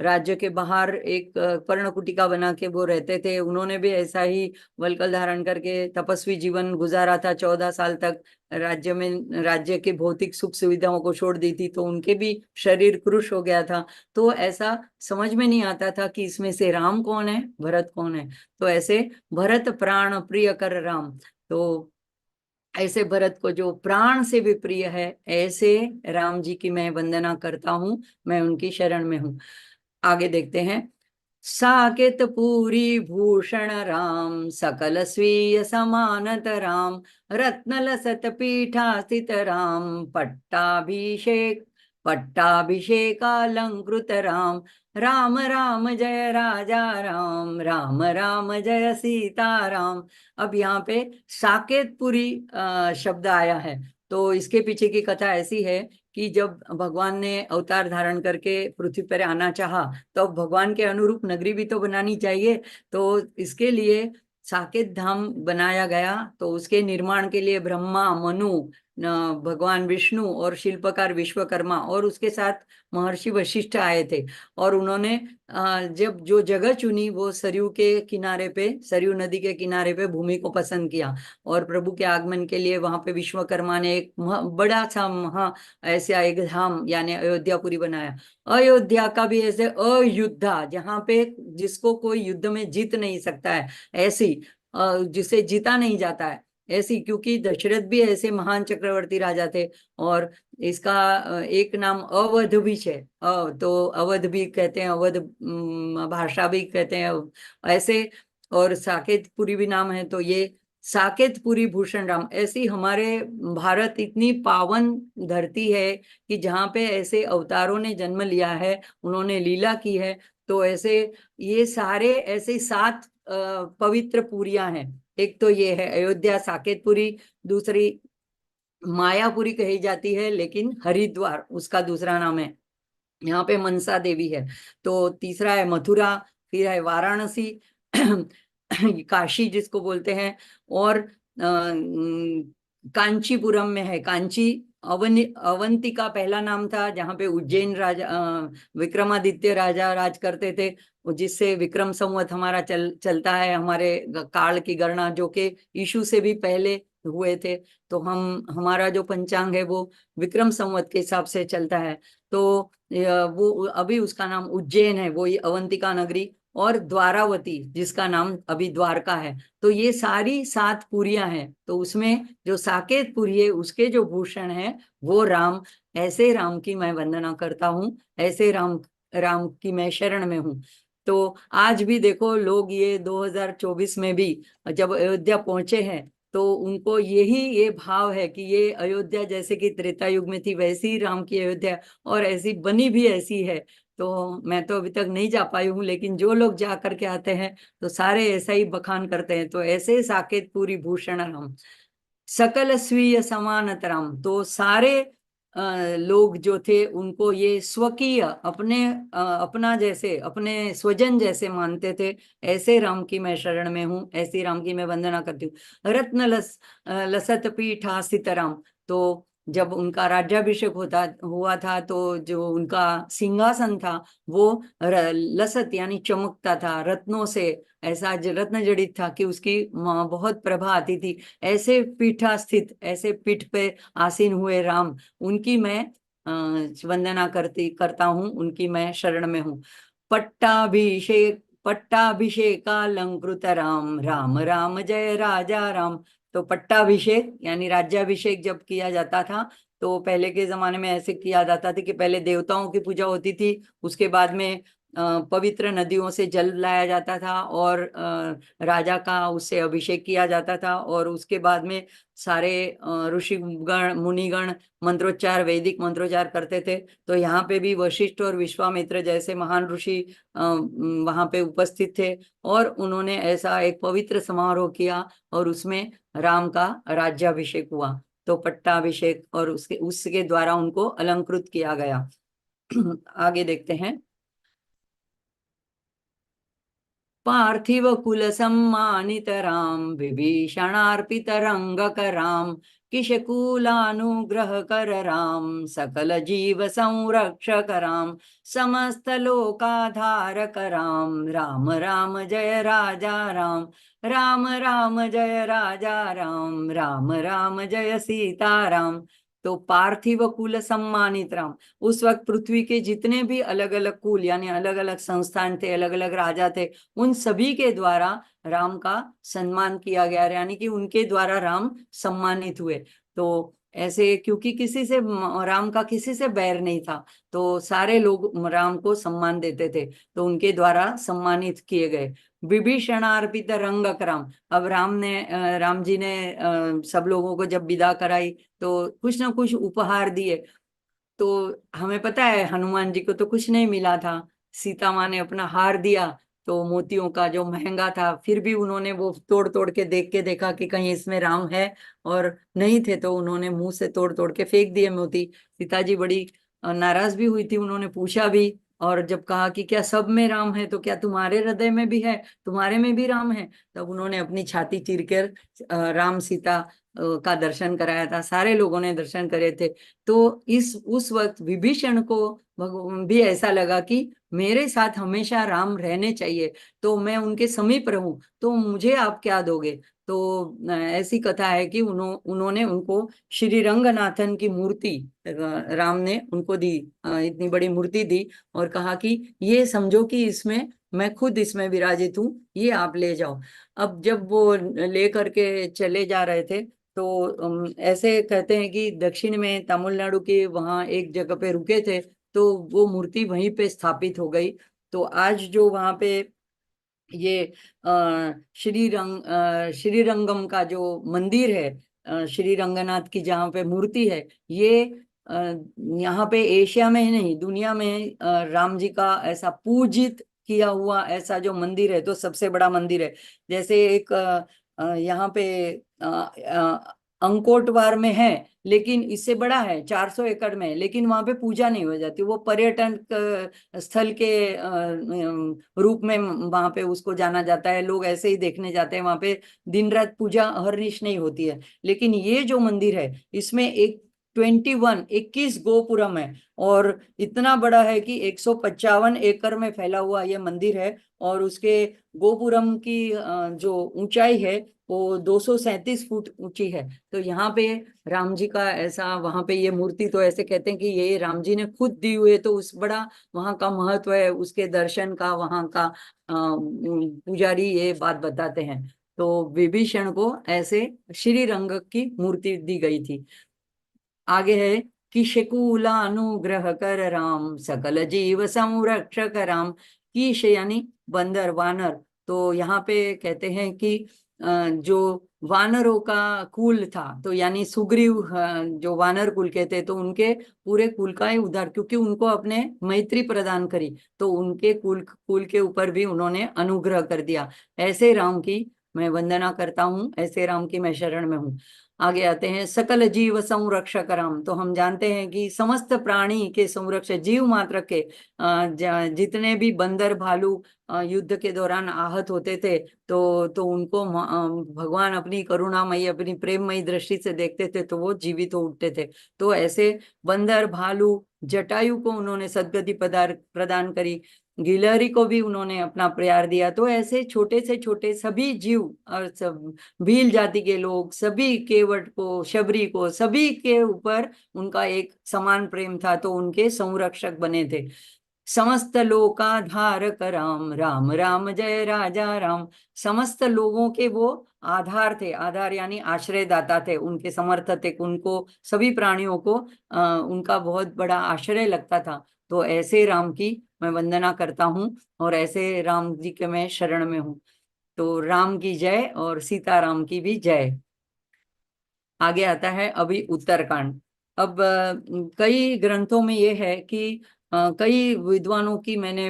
राज्य के बाहर एक पर्णकुटिका बना के वो रहते थे। उन्होंने भी ऐसा ही वल्कल धारण करके तपस्वी जीवन गुजारा था, 14 साल तक राज्य के भौतिक सुख सुविधाओं को छोड़ दी थी, तो उनके भी शरीर कृश हो गया था। तो ऐसा समझ में नहीं आता था कि इसमें से राम कौन है, भरत कौन है। तो ऐसे भरत प्राण प्रिय कर राम। तो ऐसे भरत को जो प्राण से भी प्रिय है, ऐसे राम जी की मैं वंदना करता हूं, मैं उनकी शरण में हूं। आगे देखते हैं। साकेत पूरी भूषण राम, सकल स्वीय समानत राम, रत्न लसत पीठास्थित राम, पट्टाभिषेकालंकृत राम, राम राम जय राजा राम, राम राम जय सीता राम। अब यहाँ पे साकेतपुरी शब्द आया है। तो इसके पीछे की कथा ऐसी है कि जब भगवान ने अवतार धारण करके पृथ्वी पर आना चाहा, तो भगवान के अनुरूप नगरी भी तो बनानी चाहिए। तो इसके लिए साकेत धाम बनाया गया। तो उसके निर्माण के लिए ब्रह्मा, मनु, भगवान विष्णु और शिल्पकार विश्वकर्मा और उसके साथ महर्षि वशिष्ठ आए थे। और उन्होंने जब जो जगह चुनी वो सरयू के किनारे पे, सरयू नदी के किनारे पे भूमि को पसंद किया। और प्रभु के आगमन के लिए वहां पे विश्वकर्मा ने एक बड़ा सा ऐसा एक धाम यानी अयोध्यापुरी बनाया। अयोध्या का भी ऐसे अयुद्धा, जहां पे जिसको कोई युद्ध में जीत नहीं सकता है, ऐसी जिसे जीता नहीं जाता है ऐसी, क्योंकि दशरथ भी ऐसे महान चक्रवर्ती राजा थे। और इसका एक नाम अवध भी है। तो अवध भी कहते हैं, अवध भाषा भी कहते हैं ऐसे। और साकेतपुरी भी नाम है। तो ये साकेतपुरी भूषण राम, ऐसी हमारे भारत इतनी पावन धरती है कि जहाँ पे ऐसे अवतारों ने जन्म लिया है, उन्होंने लीला की है। तो ऐसे ये सारे ऐसे 7 पवित्र पुरियां हैं। एक तो ये है अयोध्या साकेतपुरी, दूसरी मायापुरी कही जाती है, लेकिन हरिद्वार उसका दूसरा नाम है। यहाँ पे मनसा देवी है। तो तीसरा है मथुरा, फिर है वाराणसी, काशी जिसको बोलते हैं, और कांचीपुरम में है कांची। अवंतिका पहला नाम था, जहाँ पे उज्जैन राजा विक्रमादित्य राजा राज करते थे, जिससे विक्रम संवत हमारा चलता है, हमारे काल की गणना, जो कि यीशु से भी पहले हुए थे। तो हमारा जो पंचांग है वो विक्रम संवत के हिसाब से चलता है। तो वो अभी उसका नाम उज्जैन है, वो अवंतिका नगरी, और द्वारावती जिसका नाम अभी द्वारका है। तो ये सारी 7 पुरियां हैं। तो उसमें जो साकेत पुरी है उसके जो भूषण है वो राम। ऐसे राम की मैं वंदना करता हूँ, ऐसे राम राम की मैं शरण में हूँ। तो आज भी देखो लोग ये 2024 में भी जब अयोध्या पहुंचे हैं तो उनको ये भाव है कि ये अयोध्या जैसे कि त्रेता युग में थी वैसी ही राम की अयोध्या, और ऐसी बनी भी ऐसी है। तो मैं तो अभी तक नहीं जा पाई हूँ, लेकिन जो लोग जा करके आते हैं तो सारे ऐसा ही बखान करते हैं। तो ऐसे साकेत पूरी भूषण राम, सकल स्वीय समानतराम। तो सारे लोग जो थे उनको ये स्वकीय, अपने अपना जैसे, अपने स्वजन जैसे मानते थे। ऐसे राम की मैं शरण में हूँ, ऐसी राम की मैं वंदना करती हूँ। रत्न लसत पीठासित राम। तो जब उनका राज्याभिषेक हुआ था तो जो उनका सिंहासन था वो लसत यानी चमकता था रत्नों से, ऐसा रत्न जड़ित था कि उसकी बहुत प्रभा आती थी। ऐसे पीठा स्थित, ऐसे पीठ पे आसीन हुए राम, उनकी मैं वंदना करता हूँ, उनकी मैं शरण में हूँ। पट्टाभिषेकालंकृत राम, राम राम जय राजा राम। तो पट्टाभिषेक यानी राज्याभिषेक जब किया जाता था तो पहले के जमाने में ऐसे किया जाता था कि पहले देवताओं की पूजा होती थी, उसके बाद में पवित्र नदियों से जल लाया जाता था और राजा का उससे अभिषेक किया जाता था, और उसके बाद में सारे ऋषिगण मुनिगण मंत्रोच्चार, वैदिक मंत्रोच्चार करते थे। तो यहाँ पे भी वशिष्ठ और विश्वामित्र जैसे महान ऋषि वहां पे उपस्थित थे, और उन्होंने ऐसा एक पवित्र समारोह किया और उसमें राम का राज्याभिषेक हुआ। तो पट्टाभिषेक, और उसके उसके द्वारा उनको अलंकृत किया गया। आगे देखते हैं। पार्थिव कुल सम्मानित राम, विभीषणार्पित रंगक राम, किशकूलानुग्रह कर राम, सकल जीव संरक्षक राम, समस्त लोकाधारक राम, राम राम जय राजा राम, राम राम जय राजा राम, राम राम जय सीता राम। तो पार्थिव कुल सम्मानित राम, उस वक्त पृथ्वी के जितने भी अलग अलग कुल यानी अलग अलग संस्थान थे, अलग अलग राजा थे, उन सभी के द्वारा राम का सम्मान किया गया, यानी कि उनके द्वारा राम सम्मानित हुए। तो ऐसे क्योंकि किसी से राम का किसी से बैर नहीं था, तो सारे लोग राम को सम्मान देते थे, तो उनके द्वारा सम्मानित किए गए। विभीषणार्पित रंगक राम, अब राम जी ने सब लोगों को जब विदा कराई तो कुछ ना कुछ उपहार दिए। तो हमें पता है हनुमान जी को तो कुछ नहीं मिला था, सीता माँ ने अपना हार दिया, तो मोतियों का जो महंगा था, फिर भी उन्होंने वो तोड़ तोड़ के देख के देखा कि कहीं इसमें राम है, और नहीं थे, तो उन्होंने मुंह से तोड़ तोड़ के फेंक दिए मोती। सीता जी बड़ी नाराज भी हुई थी, उन्होंने पूछा भी, और जब कहा कि क्या सब में राम है, तो क्या तुम्हारे हृदय में भी है, तुम्हारे में भी राम है, तब उन्होंने अपनी छाती चीर कर राम सीता का दर्शन कराया था, सारे लोगों ने दर्शन करे थे। तो इस उस वक्त विभीषण को भी ऐसा लगा कि मेरे साथ हमेशा राम रहने चाहिए, तो मैं उनके समीप रहूं, तो मुझे आप क्या दोगे। तो ऐसी कथा है कि उन्होंने उनको श्री रंगनाथन की मूर्ति राम ने उनको दी, इतनी बड़ी मूर्ति दी, और कहा कि ये समझो कि इसमें मैं खुद इसमें विराजित हूँ, ये आप ले जाओ। अब जब वो ले करके चले जा रहे थे तो ऐसे कहते हैं कि दक्षिण में तमिलनाडु के वहां एक जगह पे रुके थे, तो वो मूर्ति वहीं पे स्थापित हो गई। तो आज जो वहां पे ये श्री रंगम का जो मंदिर है, श्री रंगनाथ की जहाँ पे मूर्ति है, ये अ, यहाँ पे एशिया में ही नहीं दुनिया में राम जी का ऐसा पूजित किया हुआ ऐसा जो मंदिर है, तो सबसे बड़ा मंदिर है। जैसे एक यहाँ पे अंकोटवार में है, लेकिन इससे बड़ा है, 400 एकड़ में, लेकिन वहां पे पूजा नहीं हो जाती। वो पर्यटन स्थल के रूप में वहां पे उसको जाना जाता है, लोग ऐसे ही देखने जाते हैं वहां पे। दिन रात पूजा हरनिश नहीं होती है। लेकिन ये जो मंदिर है, इसमें एक 21 गोपुरम है, और इतना बड़ा है कि 155 एकड़ में फैला हुआ ये मंदिर है। और उसके गोपुरम की जो ऊंचाई है वो 237 फुट ऊंची है। तो यहाँ पे राम जी का ऐसा, वहां पे ये मूर्ति, तो ऐसे कहते हैं कि ये राम जी ने खुद दी हुई है, तो उस बड़ा वहां का महत्व है उसके दर्शन का, वहां का पुजारी ये बात बताते हैं। तो विभीषण को ऐसे श्री रंग की मूर्ति दी गई थी। आगे है कि शकुलानुग्रह कर राम, सकल जीव संरक्षक राम। कीश यानी बंदर, वानर। तो यहाँ पे कहते हैं कि जो वानरों का कुल था, तो यानी सुग्रीव जो वानर कुल के थे, तो उनके पूरे कुल का ही उद्धार, क्योंकि उनको अपने मैत्री प्रदान करी, तो उनके कुल कुल के ऊपर भी उन्होंने अनुग्रह कर दिया। ऐसे राम की मैं वंदना करता हूँ, ऐसे राम की मैं शरण में हूँ। आगे आते हैं, सकल जीव संरक्षक राम। तो हम जानते हैं कि समस्त प्राणी के संरक्षक, जीव मात्र के जितने भी बंदर भालू युद्ध के दौरान आहत होते थे, तो उनको भगवान अपनी करुणामयी, अपनी प्रेममयी दृष्टि से देखते थे, तो वो जीवित हो उठते थे। तो ऐसे बंदर भालू, जटायु को उन्होंने सदगति प्रदान करी, गिलहरी को भी उन्होंने अपना प्यार दिया। तो ऐसे छोटे से छोटे सभी जीव, और सब भील जाति के लोग, सभी, केवट को, शबरी को, सभी के ऊपर उनका एक समान प्रेम था, तो उनके संरक्षक बने थे। समस्त लोकाधारक राम, राम राम जय राजा राम। समस्त लोगों के वो आधार थे, आधार यानी आश्रयदाता थे, उनके समर्थ थे, उनको सभी प्राणियों को उनका बहुत बड़ा आश्रय लगता था। तो ऐसे राम की मैं वंदना करता हूँ, और ऐसे राम जी के मैं शरण में हूँ। तो राम की जय, और सीताराम की भी जय। आगे आता है अभी उत्तरकांड। अब कई ग्रंथों में ये है कि कई विद्वानों की मैंने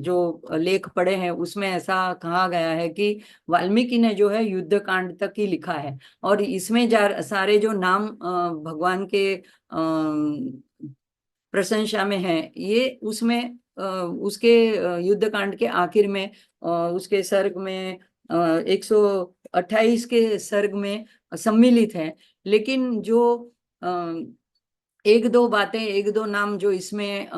जो लेख पढ़े हैं, उसमें ऐसा कहा गया है कि वाल्मीकि ने जो है युद्ध कांड तक ही लिखा है, और इसमें सारे जो नाम भगवान के प्रशंसा में है, ये उसमें उसके युद्ध कांड के आखिर में, उसके सर्ग में, 128 के सर्ग में सम्मिलित है। लेकिन जो एक दो बातें, एक दो नाम जो इसमें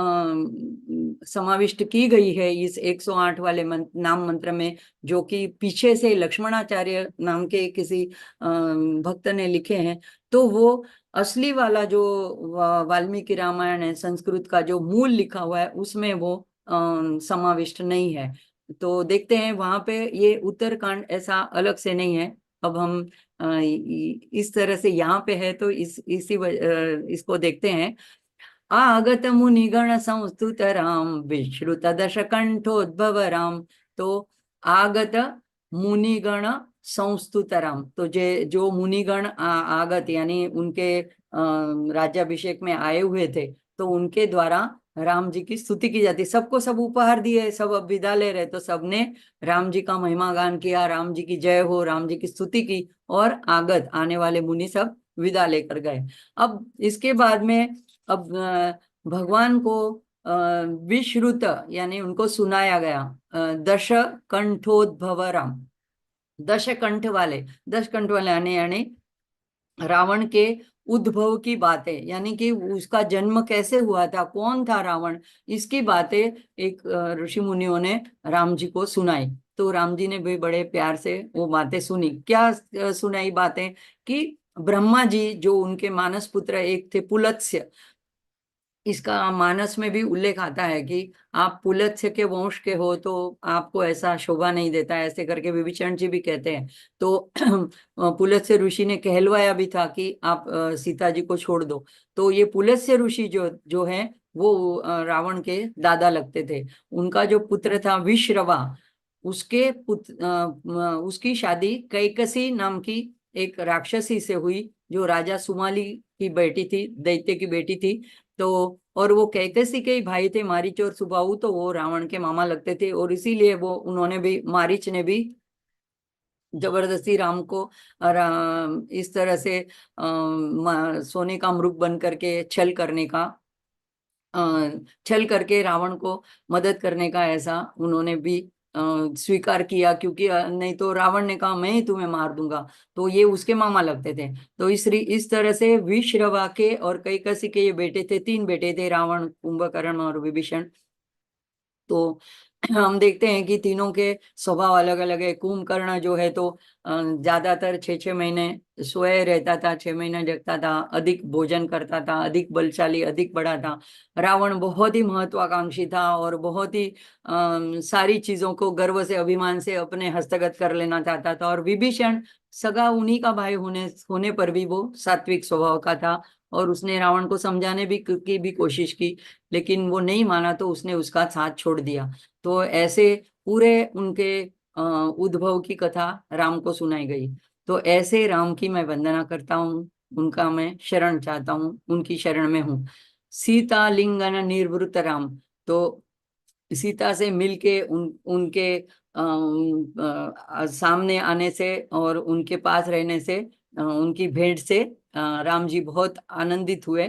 समाविष्ट की गई है इस 108 वाले नाम मंत्र में, जो कि पीछे से लक्ष्मणाचार्य नाम के किसी भक्त ने लिखे हैं, तो वो असली वाला जो वाल्मीकि रामायण है, संस्कृत का जो मूल लिखा हुआ है, उसमें वो समाविष्ट नहीं है। तो देखते हैं वहां पे ये उत्तरकांड ऐसा अलग से नहीं है। अब हम इस तरह से यहाँ पे है, तो इसको देखते हैं। आगत मुनिगण संस्तुत राम, विश्रुत दश कंठोद्भव राम। तो आगत मुनिगण संस्तुत राम, तो जो मुनिगण आगत यानी उनके राज्याभिषेक में आए हुए थे, तो उनके द्वारा राम जी की स्तुति की जाती। सबको सब उपहार दिए, सब अब विदा ले रहे, तो सबने राम जी का महिमा गान किया, राम जी की जय हो, राम जी की स्तुति की, और आगत आने वाले मुनि सब विदा लेकर गए। अब इसके बाद में, अब भगवान को विश्रुत यानी उनको सुनाया गया, दश कंठोद्भव राम, 10 कंठ वाले यानी रावण के उद्भव की बातें, यानी कि उसका जन्म कैसे हुआ था, कौन था रावण, इसकी बातें एक ऋषि मुनियों ने राम जी को सुनाई। तो राम जी ने भी बड़े प्यार से वो बातें सुनी। क्या सुनाई बातें? कि ब्रह्मा जी जो उनके मानस पुत्र एक थे पुलत्स्य, इसका मानस में भी उल्लेख आता है कि आप पुलत्स्य के वंश के हो, तो आपको ऐसा शोभा नहीं देता, ऐसे करके विभीषण जी भी कहते हैं। तो पुलत्स्य ऋषि ने कहलवाया भी था कि आप सीता जी को छोड़ दो। तो ये पुलत्स्य ऋषि जो जो है, वो रावण के दादा लगते थे। उनका जो पुत्र था विश्रवा, उसके उसकी शादी कैकसी नाम की एक राक्षसी से हुई, जो राजा सुमाली की बेटी थी, दैत्य की बेटी थी। तो और वो कैकसी के ही भाई थे मारीच और सुबाहु, तो वो रावण के मामा लगते थे, और इसीलिए वो उन्होंने भी, मारीच ने भी जबरदस्ती राम को इस तरह से सोने का मृग बन करके छल करके रावण को मदद करने का ऐसा उन्होंने भी स्वीकार किया, क्योंकि नहीं तो रावण ने कहा मैं ही तुम्हें मार दूंगा, तो ये उसके मामा लगते थे। तो इस तरह से विश्रवा के और कैकसी के ये बेटे थे, 3 बेटे थे, रावण, कुंभकर्ण और विभीषण। तो हम देखते हैं कि तीनों के स्वभाव अलग अलग है। कुंभकर्ण जो है तो ज्यादातर 6 6 महीने सोए रहता था, 6 महीने जगता था, अधिक भोजन करता था, अधिक बलशाली, अधिक बड़ा था। रावण बहुत ही महत्वाकांक्षी था और बहुत ही सारी चीजों को गर्व से, अभिमान से अपने हस्तगत कर लेना चाहता था। और विभीषण सगा उन्हीं का भाई होने पर भी वो सात्विक स्वभाव का था, और उसने रावण को समझाने की भी कोशिश की, लेकिन वो नहीं माना, तो उसने उसका साथ छोड़ दिया। तो ऐसे पूरे उनके उद्भव की कथा राम को सुनाई गई। तो ऐसे राम की मैं वंदना करता हूँ, उनका मैं शरण चाहता हूँ, उनकी शरण में हूँ। सीता लिंगन निर्वृत राम, तो सीता से मिलके उनके सामने आने से और उनके पास रहने से, उनकी भेंट से राम जी बहुत आनंदित हुए।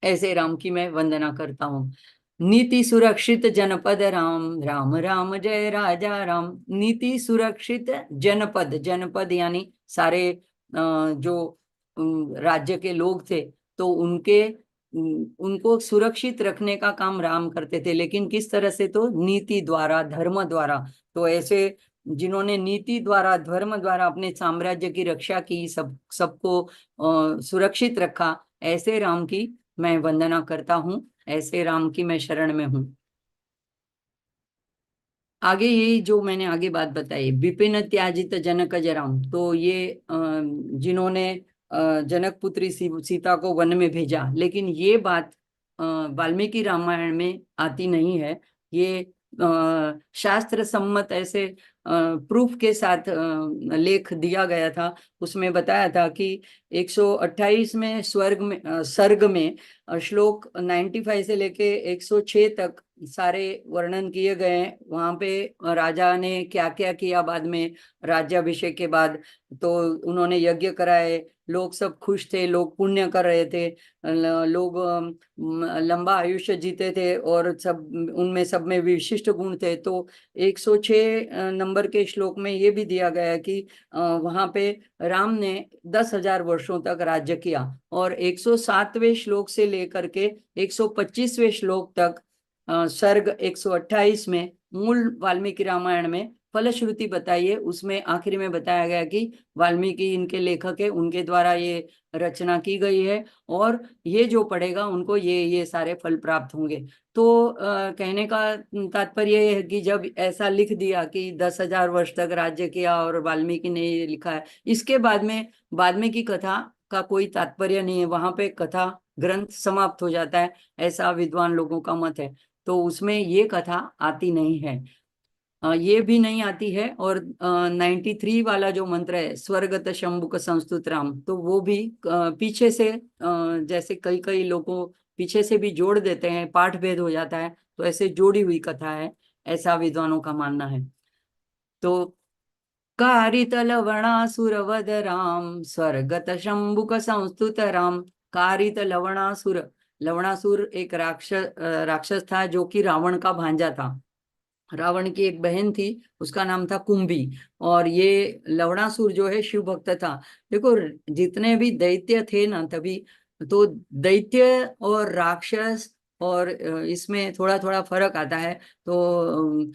ऐसे राम की मैं वंदना करता हूँ। नीति सुरक्षित जनपद राम, राम राम जय राजा राम। नीति सुरक्षित जनपद, जनपद यानी सारे जो राज्य के लोग थे, तो उनको सुरक्षित रखने का काम राम करते थे, लेकिन किस तरह से, तो नीति द्वारा, धर्म द्वारा। तो ऐसे जिन्होंने नीति द्वारा, धर्म द्वारा अपने साम्राज्य की रक्षा की, सबको सुरक्षित रखा, ऐसे राम की मैं वंदना करता हूँ, ऐसे राम की मैं शरण में हूँ। आगे ये जो मैंने आगे बात बताई, विपिन त्याजित जनक जराम, तो ये जिन्होंने जनक पुत्री सीता को वन में भेजा, लेकिन ये बात वाल्मीकि रामायण में आती नहीं है। ये शास्त्र सम्मत ऐसे प्रूफ के साथ लेख दिया गया था। उसमें बताया था कि 128 में सर्ग में श्लोक 95 से लेके 106 तक सारे वर्णन किए गए हैं। वहां पे राजा ने क्या क्या किया बाद में, राज्याभिषेक के बाद। तो उन्होंने यज्ञ कराए, लोग सब खुश थे, लोग पुण्य कर रहे थे, लोग लंबा आयुष्य जीते थे, और सब में विशिष्ट गुण थे। तो 106 नंबर के श्लोक में ये भी दिया गया है कि वहां पे राम ने 10,000 वर्षों तक राज्य किया। और 107वें श्लोक से लेकर के 125वें श्लोक तक सर्ग 128 में, मूल वाल्मीकि रामायण में फलश्रुति बताइए, उसमें आखिरी में बताया गया कि वाल्मीकि इनके लेखक है, उनके द्वारा ये रचना की गई है, और ये जो पढ़ेगा उनको ये सारे फल प्राप्त होंगे। तो कहने का तात्पर्य ये है कि जब ऐसा लिख दिया कि 10,000 वर्ष तक राज्य किया और वाल्मीकि ने ये लिखा है, इसके बाद में की कथा का कोई तात्पर्य नहीं है, वहां पे कथा ग्रंथ समाप्त हो जाता है, ऐसा विद्वान लोगों का मत है। तो उसमें ये कथा आती नहीं है, ये भी नहीं आती है। और 93 वाला जो मंत्र है, स्वर्गत शंभुक संस्तुत राम, तो वो भी पीछे से जैसे कई कई लोगों पीछे से भी जोड़ देते हैं, पाठ भेद हो जाता है, तो ऐसे जोड़ी हुई कथा है, ऐसा विद्वानों का मानना है। तो कारित लवणासुर वध राम, स्वर्गत शंभुक संस्तुत राम। कारित लवणासुर, लवणासुर एक राक्षस था जो कि रावण का भांजा था। रावण की एक बहन थी, उसका नाम था कुंभी, और ये लवणासुर जो है शिव भक्त था। देखो, जितने भी दैत्य थे ना तभी, तो दैत्य और राक्षस और इसमें थोड़ा थोड़ा फर्क आता है। तो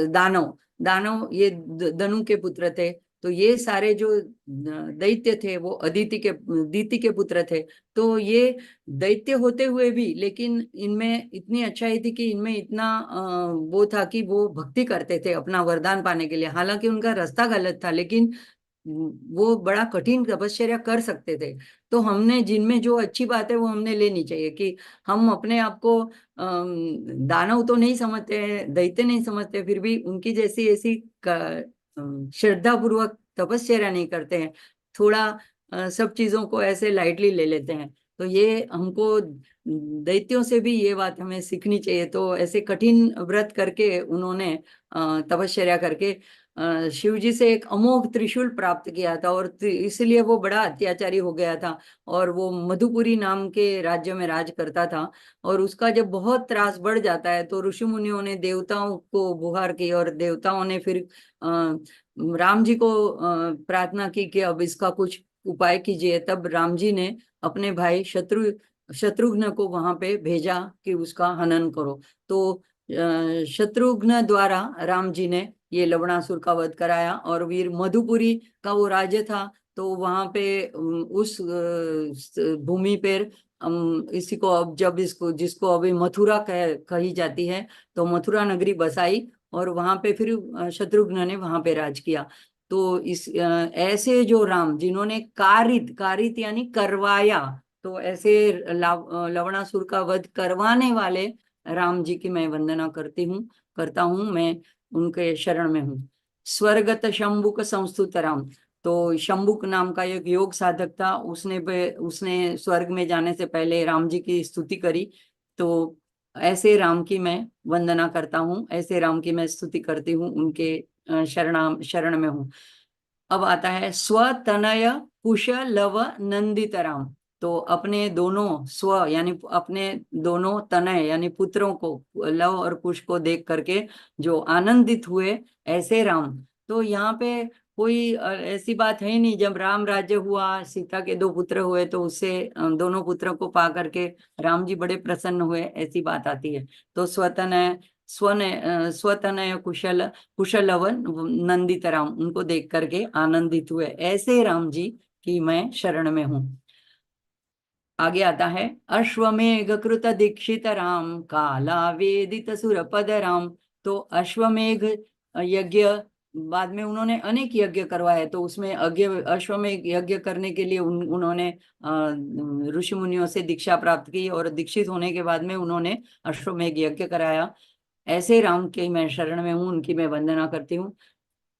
दानव, दानव ये दनु के पुत्र थे। तो ये सारे जो दैत्य थे वो दीति के पुत्र थे। तो ये दैत्य होते हुए भी, लेकिन इनमें इतनी अच्छाई थी कि इनमें इतना वो था कि वो भक्ति करते थे अपना वरदान पाने के लिए। हालांकि उनका रास्ता गलत था, लेकिन वो बड़ा कठिन तपश्चर्या कर सकते थे। तो हमने जिनमें जो अच्छी बात है वो हमने लेनी चाहिए, कि हम अपने आप को दानव तो नहीं समझते हैं, दैत्य नहीं समझते, फिर भी उनकी जैसी ऐसी श्रद्धा पूर्वक तपस्या नहीं करते हैं। थोड़ा सब चीजों को ऐसे लाइटली ले लेते हैं। तो ये हमको दैत्यों से भी ये बात हमें सीखनी चाहिए। तो ऐसे कठिन व्रत करके उन्होंने तपस्या करके शिव जी से एक अमोघ त्रिशूल प्राप्त किया था, और इसलिए वो बड़ा अत्याचारी हो गया था, और वो मधुपुरी नाम के राज्य में राज करता था। और उसका जब बहुत त्रास बढ़ जाता है तो ऋषि मुनियों ने देवताओं को गुहार की, और देवताओं ने फिर राम जी को प्रार्थना की कि अब इसका कुछ उपाय कीजिए। तब राम जी ने अपने भाई शत्रुघ्न को वहां पे भेजा कि उसका हनन करो। तो शत्रुघ्न द्वारा राम जी ने ये लवणासुर का वध कराया, और वीर मधुपुरी का वो राज्य था। तो वहां पे उस भूमि पर इसी को अब जब इसको जिसको अभी मथुरा कही जाती है, तो मथुरा नगरी बसाई, और वहां पे फिर शत्रुघ्न ने वहां पे राज किया। तो इस ऐसे जो राम जिन्होंने कारित कारित यानी करवाया, तो ऐसे लवणासुर का वध करवाने वाले राम जी की मैं वंदना करता हूँ। मैं उनके शरण में हूँ। स्वर्गत शंभुक संस्तुत राम। तो शंभुक नाम का एक योग साधक था, उसने स्वर्ग में जाने से पहले राम जी की स्तुति करी। तो ऐसे राम की मैं वंदना करता हूँ, ऐसे राम की मैं स्तुति करती हूँ, उनके शरण में हूँ। अब आता है स्वतनय कुश लव नंदित राम। तो अपने दोनों स्व यानी अपने दोनों तनय यानी पुत्रों को, लव और कुश को देख करके जो आनंदित हुए, ऐसे राम। तो यहाँ पे कोई ऐसी बात है ही नहीं। जब राम राज्य हुआ, सीता के दो पुत्र हुए, तो उससे दोनों पुत्रों को पा करके राम जी बड़े प्रसन्न हुए, ऐसी बात आती है। तो स्वतनय कुशलवन नंदितराम, उनको देख करके आनंदित हुए, ऐसे राम जी की मैं शरण में हूं। आगे आता है अश्वमेघ कृत दीक्षित राम, काला वेदित सुरपद राम। तो अश्वमेघ यज्ञ, बाद में उन्होंने अनेक यज्ञ करवाए, तो उसमें अश्वमेघ यज्ञ करने के लिए उन्होंने ऋषि मुनियों से दीक्षा प्राप्त की, और दीक्षित होने के बाद में उन्होंने अश्वमेघ यज्ञ कराया। ऐसे राम के मैं शरण में हूँ, उनकी मैं वंदना करती हूँ।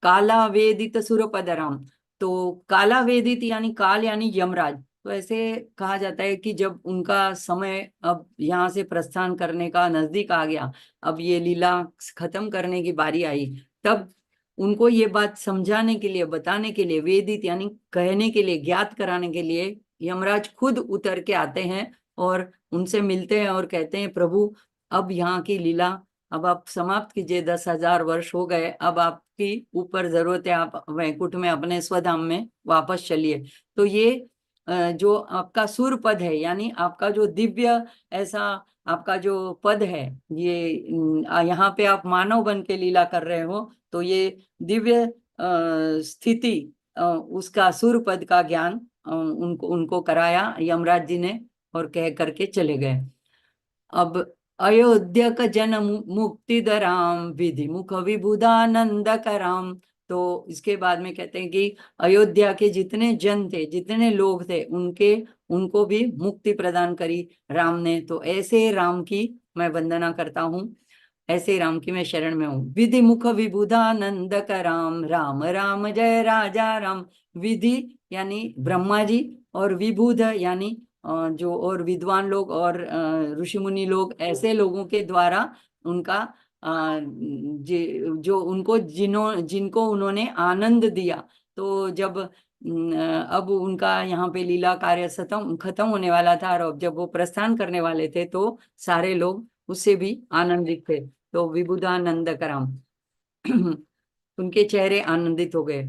काला वेदित सुरपद राम। तो काला वेदित यानी काल यानी यमराज। तो ऐसे कहा जाता है कि जब उनका समय अब यहाँ से प्रस्थान करने का नजदीक आ गया, अब ये लीला खत्म करने की बारी आई, तब उनको ये बात समझाने के लिए, बताने के लिए, वेदित यानी कहने के लिए, ज्ञात कराने के लिए यमराज खुद उतर के आते हैं, और उनसे मिलते हैं और कहते हैं, प्रभु अब यहाँ की लीला अब आप समाप्त कीजिए, 10,000 वर्ष हो गए, अब आपकी ऊपर जरूरत है, आप वैकुंठ में अपने स्वधाम में वापस चलिए। तो ये जो आपका सुर पद है, यानी आपका जो दिव्य ऐसा आपका जो पद है, ये यहाँ पे आप मानव बन के लीला कर रहे हो, तो ये दिव्य स्थिति, उसका सुर पद का ज्ञान उनको उनको कराया यमराज जी ने, और कह करके चले गए। अब अयोध्या का जन मुक्ति दराम, विधि मुख विबुधानंद कराम। तो इसके बाद में कहते हैं कि अयोध्या के जितने जन थे, जितने लोग थे, उनको भी मुक्ति प्रदान करी राम ने। तो ऐसे राम की मैं वंदना करता हूँ, ऐसे राम की मैं शरण में हूँ। विधि मुख विबुधानंद कराम, राम राम जय राजा राम। विधि यानी ब्रह्मा जी, और विबुध यानी जो और विद्वान लोग और ऋषि मुनि लोग, ऐसे लोगों के द्वारा उनका जो उनको जिनको उन्होंने आनंद दिया। तो जब अब उनका यहाँ पे लीला कार्य खत्म होने वाला था, और अब जब वो प्रस्थान करने वाले थे, तो सारे लोग उससे भी आनंदित थे। तो विबुधानंद कराम उनके चेहरे आनंदित हो गए।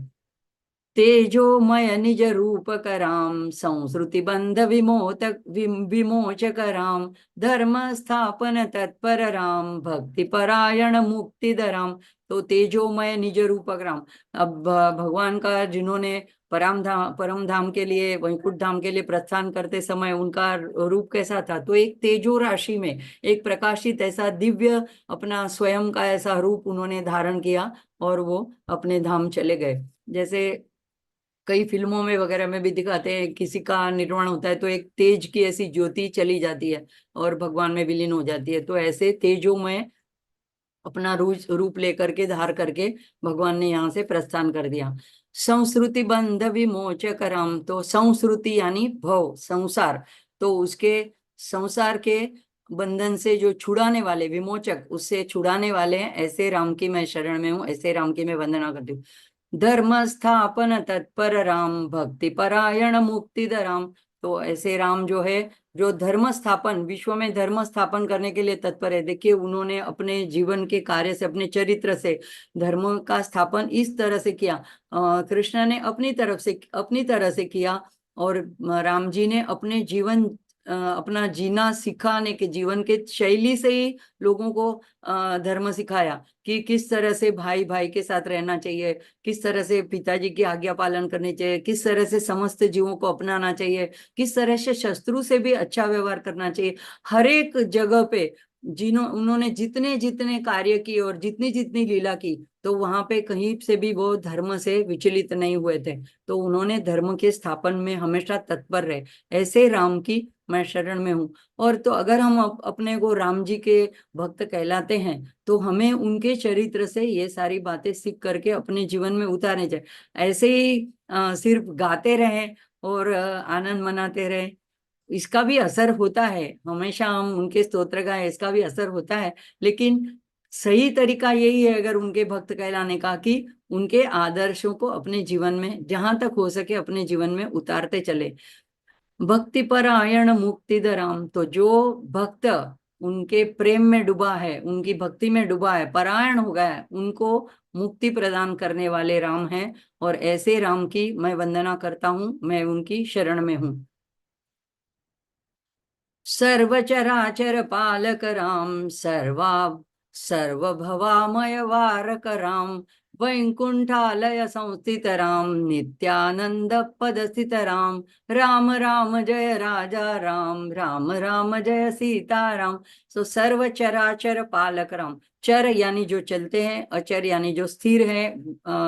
तेजोमय निज रूप कराम, संस्कृति बंध विमोचक राम, धर्म स्थापन तत्पर राम, भक्ति परायण मुक्ति दराम। तो तेजोमय निज रूपक राम, अब भगवान का जिन्होंने परम धाम के लिए, वैकुंठ धाम के लिए प्रस्थान करते समय उनका रूप कैसा था, तो एक तेजो राशि में एक प्रकाशित ऐसा दिव्य अपना स्वयं का ऐसा रूप उन्होंने धारण किया, और वो अपने धाम चले गए। जैसे कई फिल्मों में वगैरह में भी दिखाते हैं, किसी का निर्वाण होता है तो एक तेज की ऐसी ज्योति चली जाती है और भगवान में विलीन हो जाती है। तो ऐसे तेजों में अपना रूप लेकर के, धार करके भगवान ने यहाँ से प्रस्थान कर दिया। संस्कृति बंध विमोचक राम। तो संस्कृति यानी भव, संसार, तो उसके संसार के बंधन से जो छुड़ाने वाले, विमोचक, उससे छुड़ाने वाले हैं, ऐसे राम की मैं शरण में हूँ, ऐसे राम की मैं वंदना करती हूँ। धर्म स्थापन तत्पर राम, भक्ति परायण मुक्ति राम। तो ऐसे राम जो है, जो धर्म स्थापन, विश्व में धर्म स्थापन करने के लिए तत्पर है। देखिए, उन्होंने अपने जीवन के कार्य से, अपने चरित्र से धर्म का स्थापन इस तरह से किया। कृष्ण ने अपनी तरह से किया, और राम जी ने अपने जीवन, अपना जीना सिखाने के, जीवन के शैली से ही लोगों को धर्म सिखाया कि किस तरह से भाई भाई के साथ रहना चाहिए, किस तरह से पिताजी की आज्ञा पालन करनी चाहिए, किस तरह से समस्त जीवों को अपनाना चाहिए, किस तरह से शत्रु से भी अच्छा व्यवहार करना चाहिए। हर एक जगह पे उन्होंने जितने जितने कार्य किए और जितनी जितनी लीला की, तो वहां पे कहीं से भी वो धर्म से विचलित नहीं हुए थे। तो उन्होंने धर्म के स्थापन में हमेशा तत्पर रहे। ऐसे राम की मैं शरण में हूँ। और तो अगर हम अपने को राम जी के भक्त कहलाते हैं, तो हमें उनके चरित्र से ये सारी बातें सीख करके अपने जीवन में उतारने चाहिए। ऐसे ही सिर्फ गाते रहें और आनंद मनाते रहें, इसका भी असर होता है। हमेशा हम उनके स्तोत्र गाएं, इसका भी असर होता है। लेकिन सही तरीका यही है, अगर उनके भक्त कहलाने का, कि उनके आदर्शों को अपने जीवन में जहां तक हो सके अपने जीवन में उतारते चले। भक्ति परायण मुक्तिधराम, तो जो भक्त उनके प्रेम में डूबा है, उनकी भक्ति में डूबा है, परायण हो गया है, उनको मुक्ति प्रदान करने वाले राम हैं। और ऐसे राम की मैं वंदना करता हूँ, मैं उनकी शरण में हूँ। सर्वचराचर पालक राम, सर्वभवामय वारक राम, वैकुंठालय संस्थित राम, नित्यानंद पद स्थित राम। राम राम जय राजा राम, राम राम जय सीता राम। सो सर्वचराचर पालक राम, चर यानी जो चलते हैं, अचर यानी जो स्थिर है,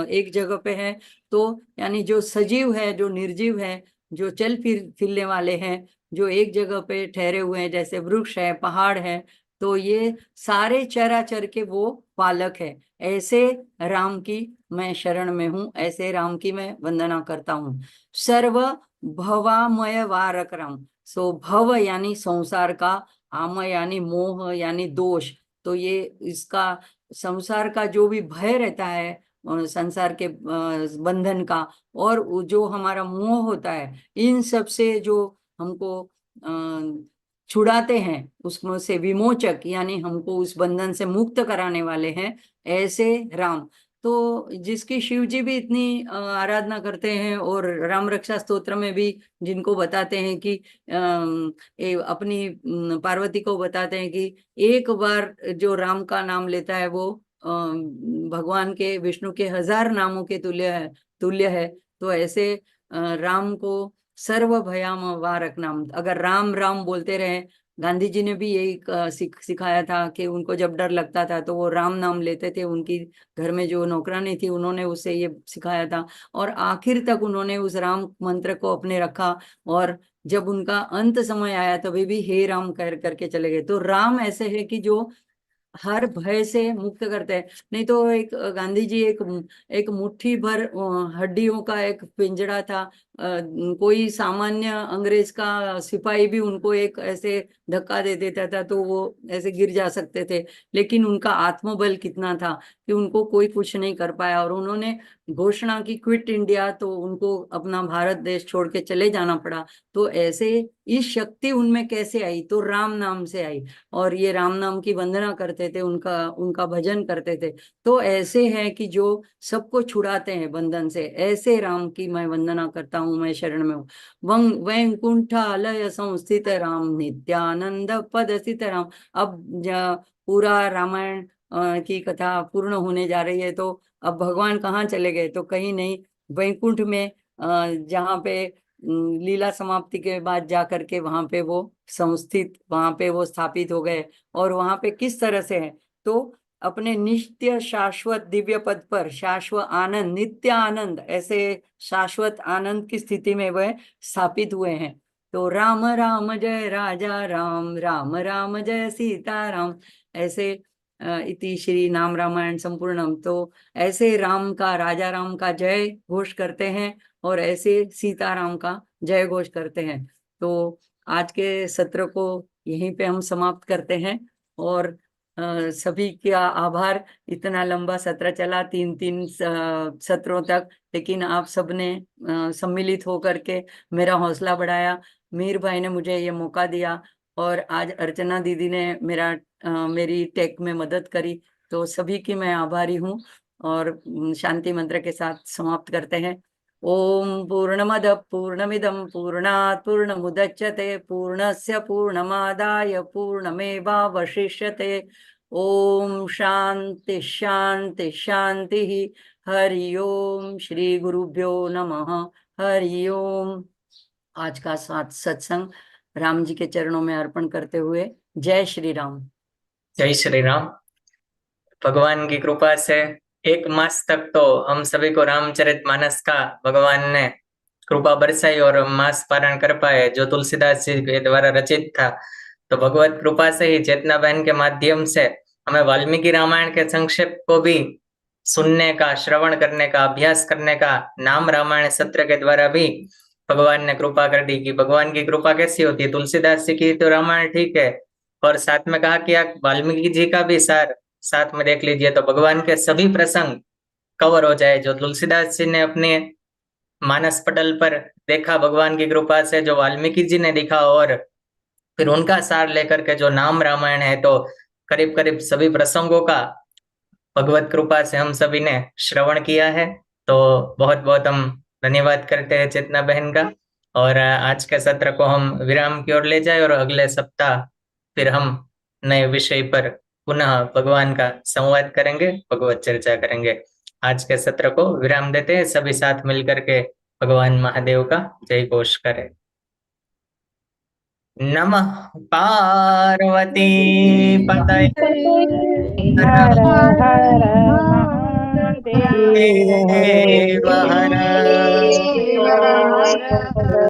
एक जगह पे है। तो यानी जो सजीव है, जो निर्जीव है, जो चल फिरने वाले हैं, जो एक जगह पे ठहरे हुए हैं, जैसे वृक्ष है, पहाड़ है, तो ये सारे चराचर के वो पालक है। ऐसे राम की मैं शरण में हूँ, ऐसे राम की मैं वंदना करता हूँ। सर्व भवामय वारक राम, सो भव यानी संसार का, आमय यानी मोह यानी दोष। तो ये इसका संसार का जो भी भय रहता है, संसार के बंधन का, और जो हमारा मोह होता है, इन सब से जो हमको छुड़ाते हैं, उसमें से विमोचक यानी हमको उस बंधन से मुक्त कराने वाले हैं, ऐसे राम। तो जिसकी शिव जी भी इतनी आराधना करते हैं, और राम रक्षा स्तोत्र में भी जिनको बताते हैं कि अपनी पार्वती को बताते हैं कि एक बार जो राम का नाम लेता है, वो भगवान के, विष्णु के 1000 नामों के तुल्य है। तो ऐसे राम को सर्व भयाम वारक नाम, अगर राम राम बोलते रहे। गांधी जी ने भी यही सिखाया था कि उनको जब डर लगता था तो वो राम नाम लेते थे। उनकी घर में जो नौकरानी थी, उन्होंने उसे ये सिखाया था, और आखिर तक उन्होंने उस राम मंत्र को अपने रखा। और जब उनका अंत समय आया, तभी भी हे राम कर करके चले गए। तो राम ऐसे है कि जो हर भय से मुक्त करते हैं। नहीं तो एक गांधी जी एक एक मुट्ठी भर हड्डियों का एक पिंजड़ा था, कोई सामान्य अंग्रेज का सिपाही भी उनको एक ऐसे धक्का दे देता था तो वो ऐसे गिर जा सकते थे। लेकिन उनका आत्मबल कितना था कि उनको कोई कुछ नहीं कर पाया, और उन्होंने घोषणा की क्विट इंडिया, तो उनको अपना भारत देश छोड़ के चले जाना पड़ा। तो ऐसे इस शक्ति उनमें कैसे आई? तो राम नाम से आई। और ये राम नाम की वंदना करते थे, उनका उनका भजन करते थे। तो ऐसे हैं कि जो सबको छुड़ाते हैं बंधन से, ऐसे राम की मैं वंदना करता हूँ, मैं शरण में हूँ। वैकुंठालय संस्थित राम, नित्यानंद पद स्थित राम। अब पूरा रामायण की कथा पूर्ण होने जा रही है, तो अब भगवान कहाँ चले गए? तो कहीं नहीं, वैकुंठ में, जहाँ पे लीला समाप्ति के बाद जा करके वहां पे वो संस्थित, वहां पे वो स्थापित हो गए। और वहां पे किस तरह से है? तो अपने नित्य शाश्वत दिव्य पद पर, शाश्वत आनंद, नित्य आनंद, ऐसे शाश्वत आनंद की स्थिति में वह स्थापित हुए हैं। तो राम राम जय राजा राम, राम राम जय सीता राम। ऐसे इति श्री नाम रामायण संपूर्णम। तो ऐसे राम का, राजा राम का जय घोष करते हैं, और ऐसे सीताराम का जय घोष करते हैं। तो आज के सत्र को यहीं पे हम समाप्त करते हैं। और सभी का आभार। इतना लंबा सत्र चला, 3 सत्रों तक, लेकिन आप सबने सम्मिलित होकर के मेरा हौसला बढ़ाया। मीर भाई ने मुझे ये मौका दिया, और आज अर्चना दीदी ने मेरी टेक में मदद करी। तो सभी की मैं आभारी हूँ। और शांति मंत्र के साथ समाप्त करते हैं। ओम पूर्णमद पूर्णमिदं पूर्णात् पूर्णमुदच्यते पूर्णस्य पूर्णमादाय पूर्णमेवावशिष्यते। ओम शांति शांति शांति। हरि ओम। श्री गुरुभ्यो नमः। हरि ओम। आज का सत्संग राम जी के चरणों में अर्पण करते हुए जय श्री राम। जय श्री राम। भगवान की कृपा से 1 मास तक तो हम सभी को रामचरितमानस का भगवान ने कृपा बरसाई और मास पारण कर पाए, जो तुलसीदास जी के द्वारा रचित था। तो भगवत कृपा से ही चेतना बहन के माध्यम से हमें वाल्मीकि रामायण के संक्षेप को भी सुनने का, श्रवण करने का, अभ्यास करने का, नाम रामायण सत्र के द्वारा भी भगवान ने कृपा कर दी। कि भगवान की कृपा कैसी होती है, तुलसीदास जी की तो रामायण ठीक है, और साथ में कहा कि आप वाल्मीकि जी का भी सार साथ में देख लीजिए, तो भगवान के सभी प्रसंग कवर हो जाए जो तुलसीदास जी ने अपने मानस पटल पर देखा, भगवान की कृपा से जो वाल्मीकि जी ने देखा, और फिर उनका सार लेकर के जो नाम रामायण है, तो करीब करीब सभी प्रसंगों का भगवत कृपा से हम सभी ने श्रवण किया है। तो बहुत बहुत हम धन्यवाद करते हैं चेतना बहन का। और आज के सत्र को हम विराम की ओर ले जाए, और अगले सप्ताह फिर हम नए विषय पर पुनः भगवान का संवाद करेंगे, भगवत चर्चा करेंगे। आज के सत्र को विराम देते हैं, सभी साथ मिलकर के भगवान महादेव का जय घोष करें। नमः पार्वती पतये हर हर महादेव हर